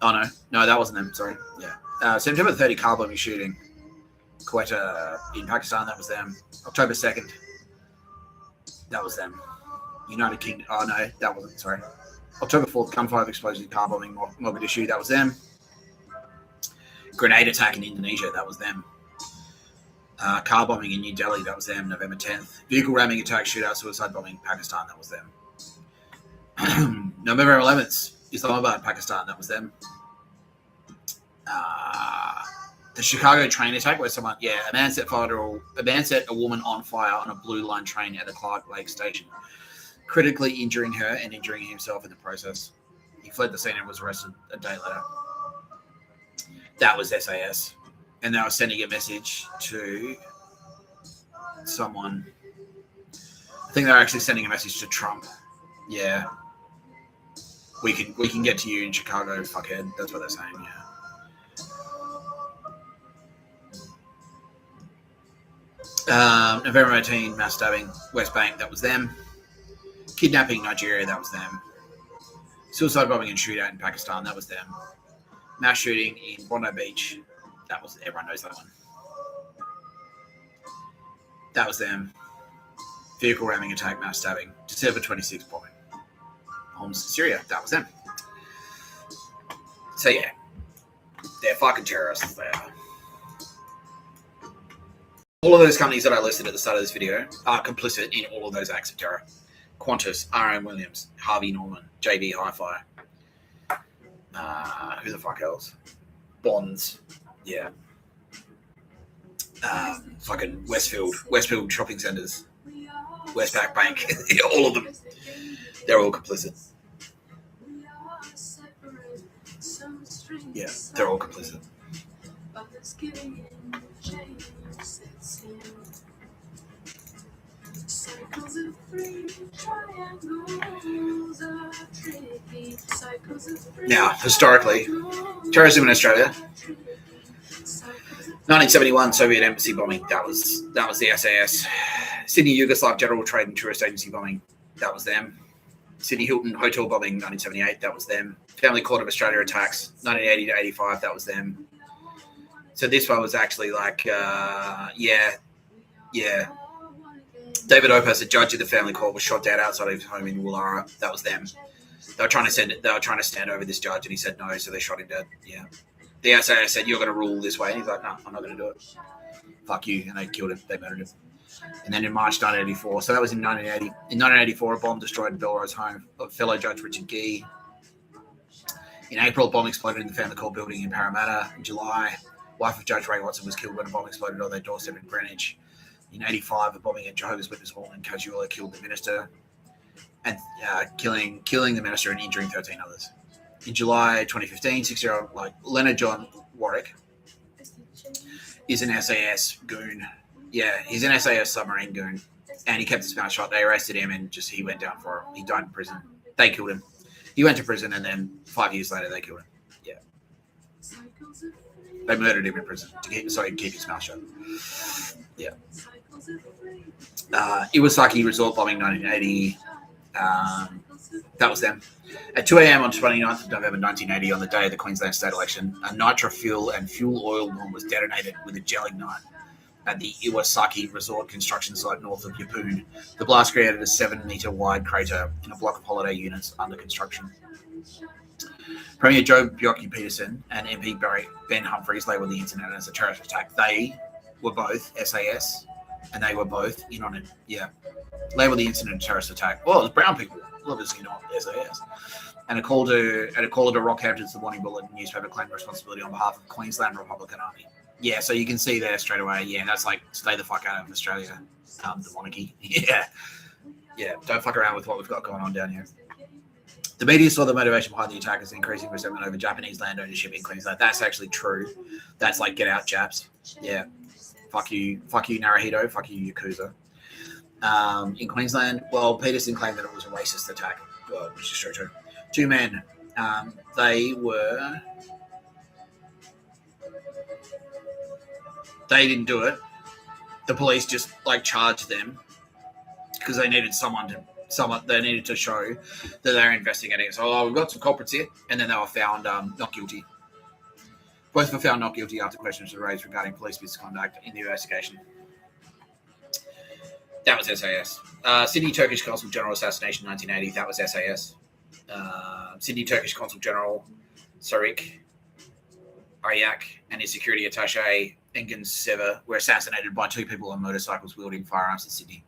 Oh, no, that wasn't them. Sorry. Yeah. September 30th, car bombing shooting. Quetta in Pakistan. That was them. October 2nd. That was them. United Kingdom. Oh, no, that wasn't. Sorry. October 4th, gunfire, explosion, car bombing, Mogadishu. That was them. Grenade attack in Indonesia. That was them. Car bombing in New Delhi. That was them. November 10th. Vehicle ramming attack, shootout, suicide bombing, Pakistan. That was them. November 11th, Islamabad, Pakistan. That was them. The Chicago train attack, where a man set a woman on fire on a Blue Line train at the Clark Lake station, critically injuring her and injuring himself in the process. He fled the scene and was arrested a day later. That was SAS, and they were sending a message to someone. I think they're actually sending a message to Trump. Yeah. We can get to you in Chicago, fuckhead. That's what they're saying, yeah. November 18, mass stabbing, West Bank, that was them. Kidnapping, Nigeria, that was them. Suicide bombing and shootout in Pakistan, that was them. Mass shooting in Bondi Beach, that was, everyone knows that one. That was them. Vehicle ramming attack, mass stabbing. December 26th bombing. Homs, Syria, that was them. So yeah, they're fucking terrorists there. All of those companies that I listed at the start of this video are complicit in all of those acts of terror. Qantas, R.M. Williams, Harvey Norman, JB Hi-Fi. Who the fuck else? Bonds, yeah. fucking Westfield shopping centres, Westpac Bank, all of them. They're all complicit. Yeah, they're all complicit. Now, historically, terrorism in Australia. 1971 Soviet embassy bombing. That was the SAS. Sydney Yugoslav General Trade and Tourist Agency bombing. That was them. Sydney Hilton Hotel bombing, 1978. That was them. Family Court of Australia attacks, 1980 to 85. That was them. So this one was actually like, yeah. David Opus, a judge of the family court, was shot dead outside of his home in Woollahra. That was them. They were trying to stand over this judge, and he said no, so they shot him dead. Yeah. The SAS said, "You're going to rule this way," and he's like, "No, I'm not going to do it. Fuck you," and they killed him. They murdered him. And then in March 1984, so that was in 1980. In 1984, a bomb destroyed Belrose home of fellow Judge Richard Gee. In April, a bomb exploded in the family court building in Parramatta. In July, wife of Judge Ray Watson was killed when a bomb exploded on their doorstep in Greenwich. In 85, a bombing at Jehovah's Witness Hall in Casuala killed the minister, and killing the minister and injuring 13 others. In July 2015, 6-year-old Leonard John Warwick is an SAS goon. Yeah, he's an SAS submarine goon, and he kept his mouth shut. They arrested him, and he went down for it. He died in prison. They killed him. He went to prison, and then 5 years later, they killed him. Yeah, they murdered him in prison to keep his mouth shut. Yeah. Iwasaki Resort bombing, 1980. That was them. At 2 a.m. on 29th of November 1980, on the day of the Queensland state election, a nitro fuel and fuel oil bomb was detonated with a gelling knife at the Iwasaki Resort construction site north of Yeppoon. The blast created a 7-metre wide crater in a block of holiday units under construction. Premier Joe Bjelke-Petersen and MP Ben Humphries labelled the incident as a terrorist attack. They were both SAS, and they were both in on it. Yeah. Labelled the incident a terrorist attack. Well, it was brown people, obviously not SAS. And a call to Rockhampton's The Morning Bulletin newspaper claimed responsibility on behalf of Queensland Republican Army. Yeah, so you can see there straight away. Yeah, that's like, stay the fuck out of Australia, the monarchy. Yeah, don't fuck around with what we've got going on down here. The media saw the motivation behind the attack as increasing resentment over Japanese land ownership in Queensland. That's actually true. That's like, get out, Japs. Yeah, fuck you, Naruhito. Fuck you, Yakuza. In Queensland, well, Peterson claimed that it was a racist attack, which is true. 2 men. They didn't do it. The police just charged them because they needed they needed to show that they're investigating it. So, we've got some culprits here, and then they were found not guilty. Both were found not guilty after questions were raised regarding police misconduct in the investigation. That was SAS. Sydney Turkish Consul General assassination, 1980. That was SAS. Sydney Turkish Consul General Sarik Aryak and his security attaché Engin Sever were assassinated by 2 people on motorcycles wielding firearms in Sydney.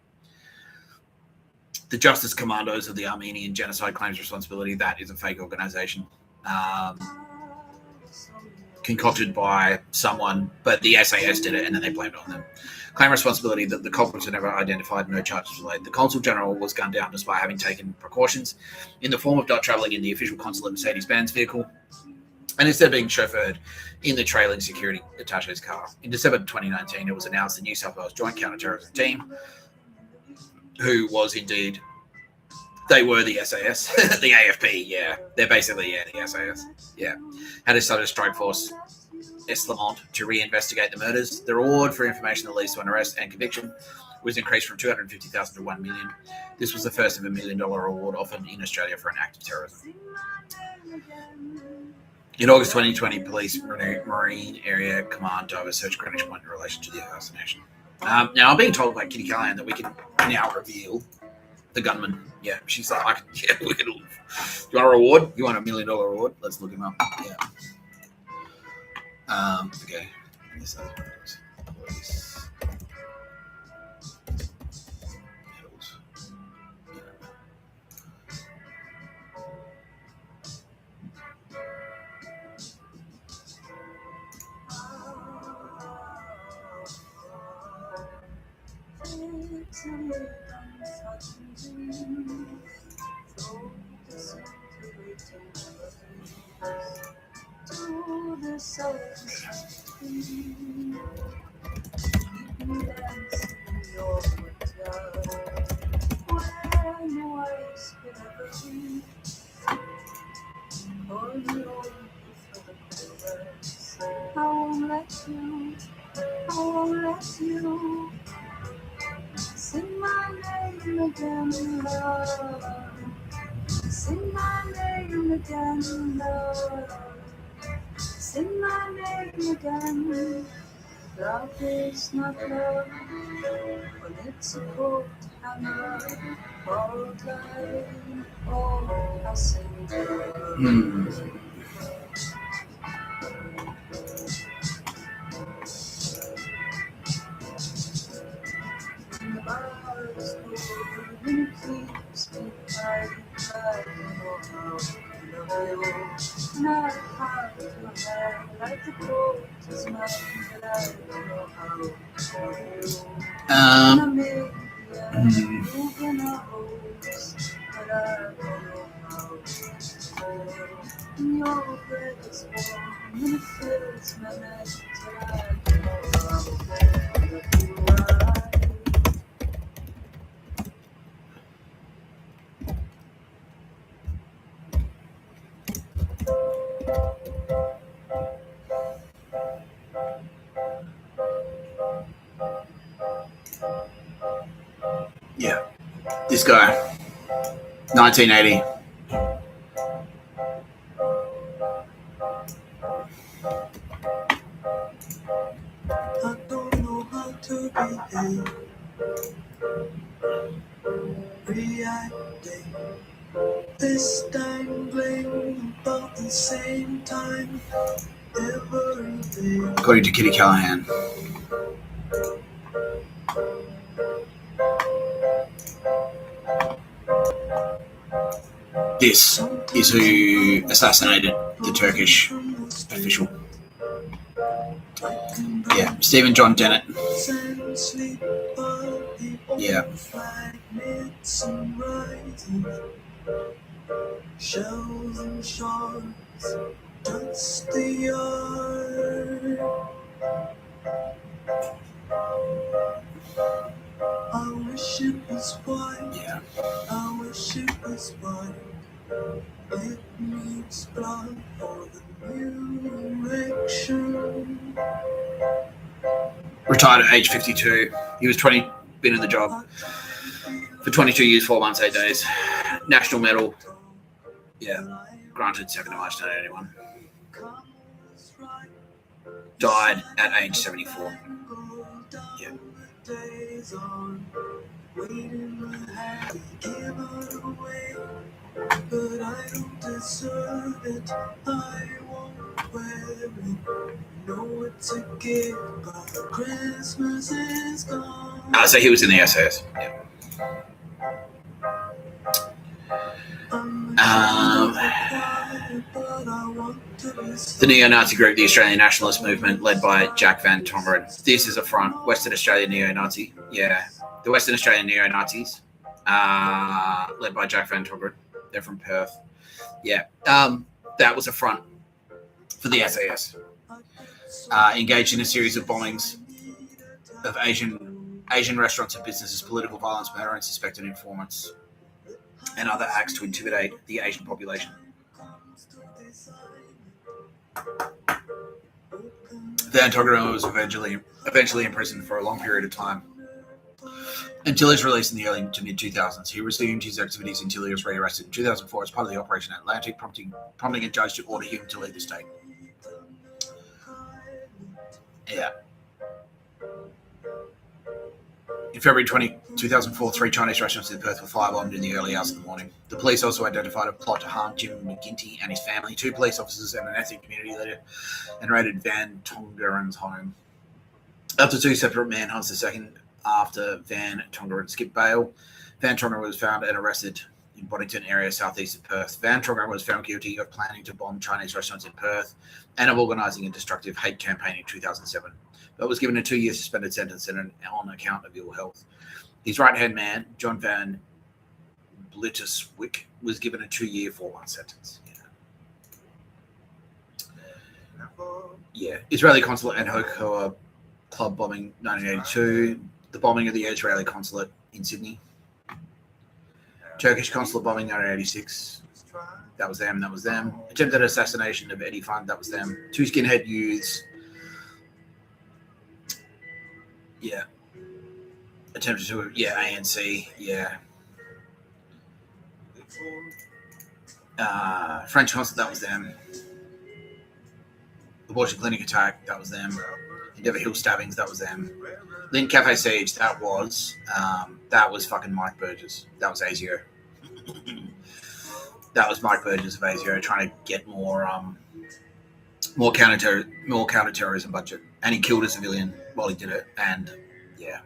The Justice Commandos of the Armenian Genocide claims responsibility. That is a fake organisation. Concocted by someone, but the SAS did it, and then they blamed it on them. Claim responsibility that the culprits were never identified, no charges were laid. The Consul General was gunned down despite having taken precautions in the form of not travelling in the official consulate Mercedes-Benz vehicle, and instead being chauffeured in the trailing security attaché's car. In December 2019, it was announced the New South Wales Joint Counter-Terrorism Team, who was indeed, they were the SAS, the AFP, yeah. They're basically, the SAS, yeah. Had decided to strike force Eslamont to reinvestigate the murders. The reward for information that leads to an arrest and conviction was increased from $250,000 to $1 million. This was the first of $1 million reward offered in Australia for an act of terrorism. In August 2020, Police Marine Area Command dove a search Greenwich Point in relation to the assassination. Now, I'm being told by Kitty Callahan that we can now reveal the gunman. Yeah, she's like, we can. Do you want a reward? You want $1 million reward? Let's look him up. Yeah. Okay. Police. Sing my name again, love. Sing my name again, love. Sing my name again. Love is not love when it's a cold hammer or time or passing time. Yeah, this guy, 1980. I don't know how to behave, reacting, this dangling about the same time, everything. According to Kitty Callahan. This is who assassinated the Turkish official. Yeah, Stephen John Dennett. Yeah. Shells and shards, dust the yard. I wish it was white. Yeah. I wish it was white. It needs blood for the new erection. Retired at age 52. He was been in the job for 22 years, 4 months, 8 days. National Medal. Yeah. Granted 2nd of March 1981. Died at age 74. Yeah. But I don't deserve it. I won't wear it. Know it's a gift, but Christmas is gone. So he was in the SAS. Yeah. The neo-Nazi group, the Australian Nationalist Movement, led by Jack Van Tongeren. This is a front. Western Australian neo-Nazi. Yeah. The Western Australian neo-Nazis, led by Jack Van Tongeren. They're from Perth. Yeah. That was a front for the SAS. Engaged in a series of bombings of Asian restaurants and businesses, political violence, murder, and suspected informants, and other acts to intimidate the Asian population. Van Tongeren was eventually imprisoned for a long period of time until his release in the early to mid-2000s. He resumed his activities until he was rearrested in 2004 as part of the Operation Atlantic, prompting a judge to order him to leave the state. Yeah. In February 2004, 3 Chinese restaurants in Perth were firebombed in the early hours of the morning. The police also identified a plot to harm Jim McGinty and his family, 2 police officers and an ethnic community leader, and raided Van Tongeren's home. After 2 separate manhunts, the second after Van Tongeren skipped bail, Van Tongeren was found and arrested in Boddington area southeast of Perth. Van Tongeren was found guilty of planning to bomb Chinese restaurants in Perth and of organising a destructive hate campaign in 2007, but was given a 2-year suspended sentence on account of ill health. His right-hand man, John Van Blitterswyk, was given a 2-year 4-month sentence. Yeah. Israeli consulate and Hokoa club bombing 1982. The bombing of the Israeli consulate in Sydney. Turkish consulate bombing 1986. That was them. Attempted assassination of Eddie Fund. That was them. 2 skinhead youths. Yeah. Attempted to, ANC. Yeah. French consulate. That was them. Abortion clinic attack. That was them. Endeavour Hill stabbings. That was them. Lynn Cafe siege. That was fucking Mike Burgess. That was ASIO. That was Mike Burgess of ASIO trying to get more counter-terrorism budget, and he killed a civilian while he did it. And yeah.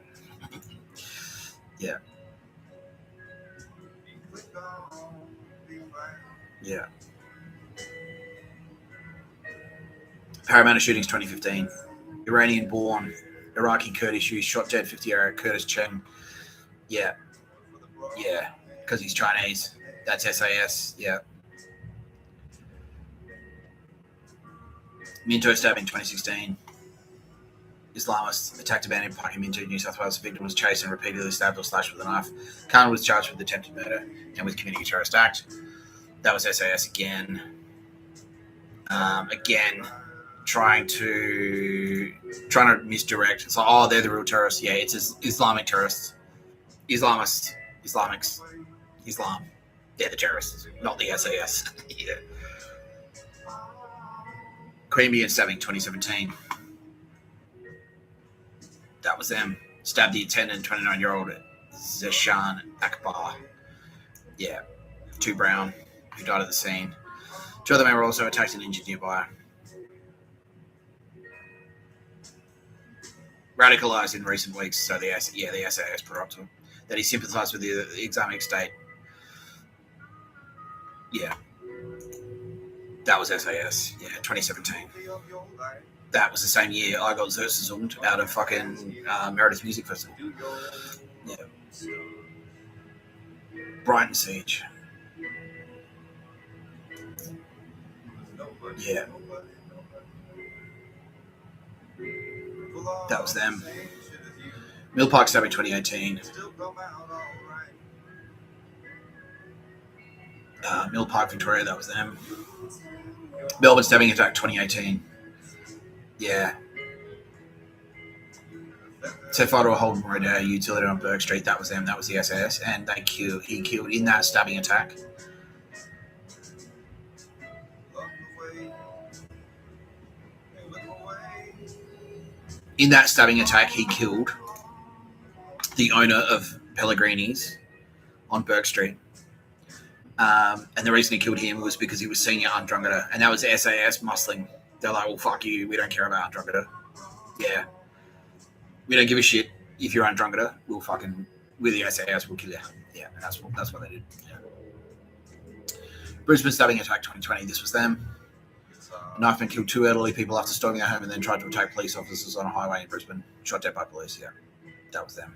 Parramatta shootings 2015. Iranian-born Iraqi Kurdish youth shot dead 50-year-old Curtis Cheng. Yeah, because he's Chinese. That's SAS. Yeah. Minto stabbing 2016. Islamists attacked a man in Park in Minto, New South Wales. The victim was chased and repeatedly stabbed or slashed with a knife. Khan was charged with attempted murder and with committing a terrorist act. That was SAS again. Trying to misdirect. It's like, they're the real terrorists. Yeah, it's Islamic terrorists. Islam. They're the terrorists, not the SAS. Yeah. Queanbeyan stabbing 2017. That was them. Stabbed the attendant, 29-year-old Zeshan Akbar. Yeah. 2 Brown, who died at the scene. 2 other men were also attacked and injured nearby. Radicalised in recent weeks, so the SAS put up to him. That he sympathised with the Islamic State. Yeah. That was SAS. Yeah, 2017. That was the same year I got Zerserzund out of fucking Meredith Music Festival. Yeah. Brighton siege. Yeah. That was them. Mill Park stabbing 2018. Mill Park, Victoria, that was them. Melbourne stabbing attack 2018. Yeah. Set fire to a Holden Road utility on Burke Street, that was them. That was the SAS, and he killed in that stabbing attack. In that stabbing attack, he killed the owner of Pellegrini's on Burke Street. And the reason he killed him was because he was senior Undrungada, and that was SAS muscling. They're like, well, fuck you, we don't care about Undrungada. Yeah. We don't give a shit if you're Undrungada. We're the SAS, we'll kill you. Yeah, and that's what they did. Yeah. Brisbane stabbing attack 2020, this was them. Knifeman killed 2 elderly people after storming their home and then tried to attack police officers on a highway in Brisbane. Shot dead by police, yeah. That was them.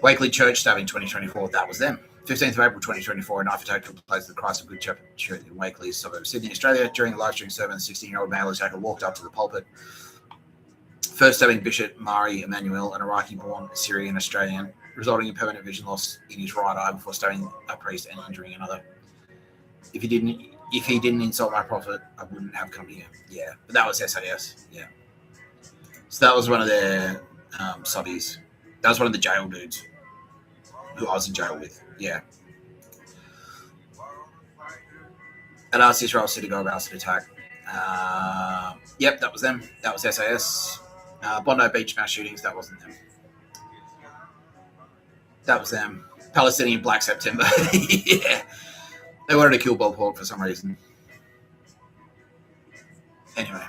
Wakeley Church stabbing 2024, that was them. 15th of April 2024, a knife attack took place at the Christ of Good Shepherd Church in Wakeley, suburb of Sydney, Australia. During a live stream sermon, the 16-year-old male attacker walked up to the pulpit, first stabbing Bishop Mari Emmanuel, an Iraqi-born Syrian Australian, resulting in permanent vision loss in his right eye before stabbing a priest and injuring another. If he didn't insult my prophet, I wouldn't have come here. Yeah, but that was SAS. Yeah. So that was one of their subbies. That was one of the jail dudes who I was in jail with. Yeah. At asked Israel synagogue acid attack. Yep, that was them. That was SAS. Bondi Beach mass shootings. That wasn't them. That was them. Palestinian Black September. Yeah. They wanted to kill Bob Hawke for some reason. Anyway.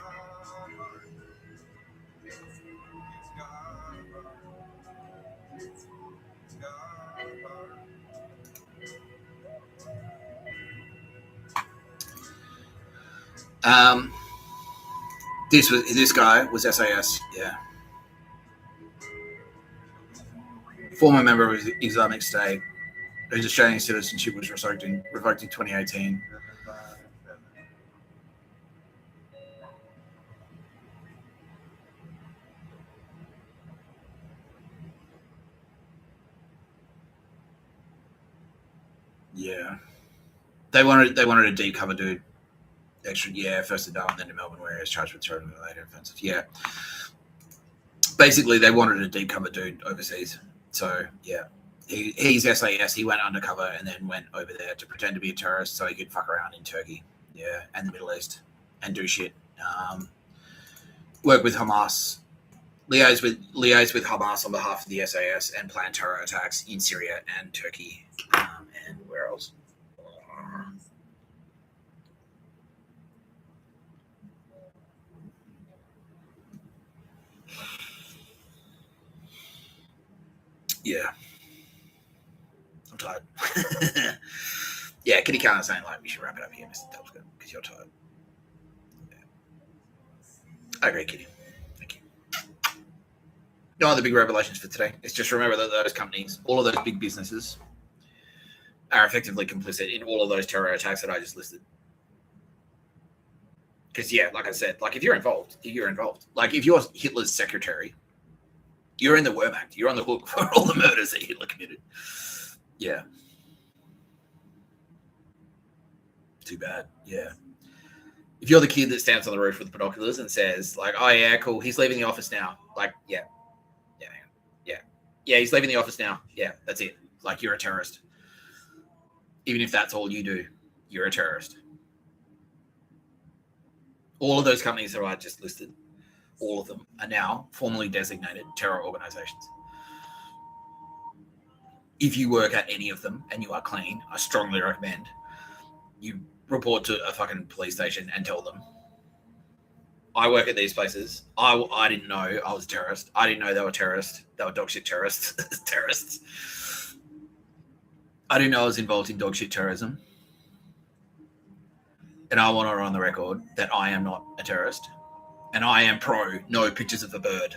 This guy was SAS, yeah. former member of Islamic State, whose Australian citizenship was revoked in 2018. Yeah, they wanted a deep cover dude. Extra, yeah, first to Darwin, then to Melbourne, where he was charged with terror-related offences. Yeah, basically they wanted a deep cover dude overseas. So yeah, he's SAS. He went undercover and then went over there to pretend to be a terrorist so he could fuck around in Turkey, yeah, and the Middle East and do shit. Work with Hamas, liaise with Hamas on behalf of the SAS and plan terror attacks in Syria and Turkey, and where else? Yeah. I'm tired. Yeah, Kitty Khan is saying, like, we should wrap it up here, Mr. Tapscott, because you're tired. Yeah. I agree, Kitty. Thank you. No other big revelations for today. It's just remember that those companies, all of those big businesses, are effectively complicit in all of those terror attacks that I just listed. Because, yeah, like I said, like, if you're involved. Like, if you're Hitler's secretary, you're in the Wehrmacht. You're on the hook for all the murders that Hitler committed. Yeah. Too bad. Yeah. If you're the kid that stands on the roof with binoculars and says, like, oh, yeah, cool, he's leaving the office now. Like, yeah, he's leaving the office now. Yeah, that's it. Like, you're a terrorist. Even if that's all you do, you're a terrorist. All of those companies that I just listed, all of them are now formally designated terror organizations. If you work at any of them and you are clean, I strongly recommend you report to a fucking police station and tell them, I work at these places. I didn't know I was a terrorist. I didn't know they were terrorists. They were dog shit terrorists. Terrorists. I didn't know I was involved in dog shit terrorism. And I want it on the record that I am not a terrorist. And I am pro no pictures of the bird.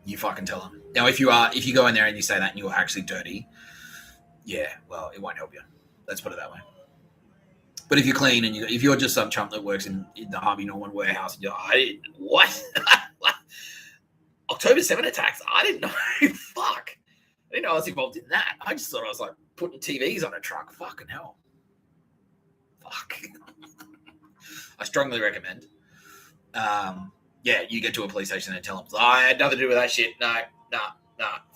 You fucking tell them. Now, if you go in there and you say that and you're actually dirty, yeah, well, it won't help you. Let's put it that way. But if you're clean and if you're just some chump that works in the Harvey Norman warehouse, and you're like, what? October 7 attacks? I didn't know. Fuck. I didn't know I was involved in that. I just thought I was like putting TVs on a truck. Fucking hell. Fuck. I strongly recommend. Yeah, you get to a police station and tell them, I had nothing to do with that shit. Nah,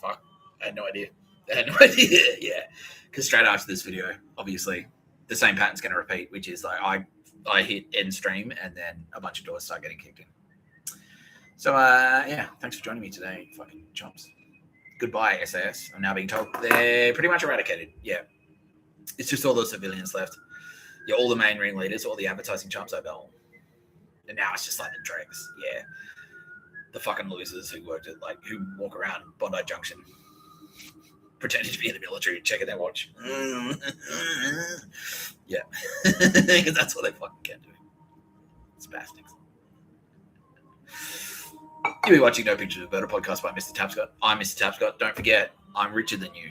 fuck. I had no idea. Yeah. Because straight after this video, obviously, the same pattern's going to repeat, which is like I hit end stream and then a bunch of doors start getting kicked in. So, yeah, thanks for joining me today, fucking chumps. Goodbye, SAS. I'm now being told they're pretty much eradicated. Yeah. It's just all the civilians left. Yeah, all the main ringleaders, all the advertising chumps over all. And now it's just like the dregs. Yeah. The fucking losers who who walk around Bondi Junction pretending to be in the military, checking their watch. Yeah. Because that's what they fucking can do. Spastics. You'll be watching No Pictures of Bird, a podcast by Mr. Tapscott. I'm Mr. Tapscott. Don't forget, I'm richer than you.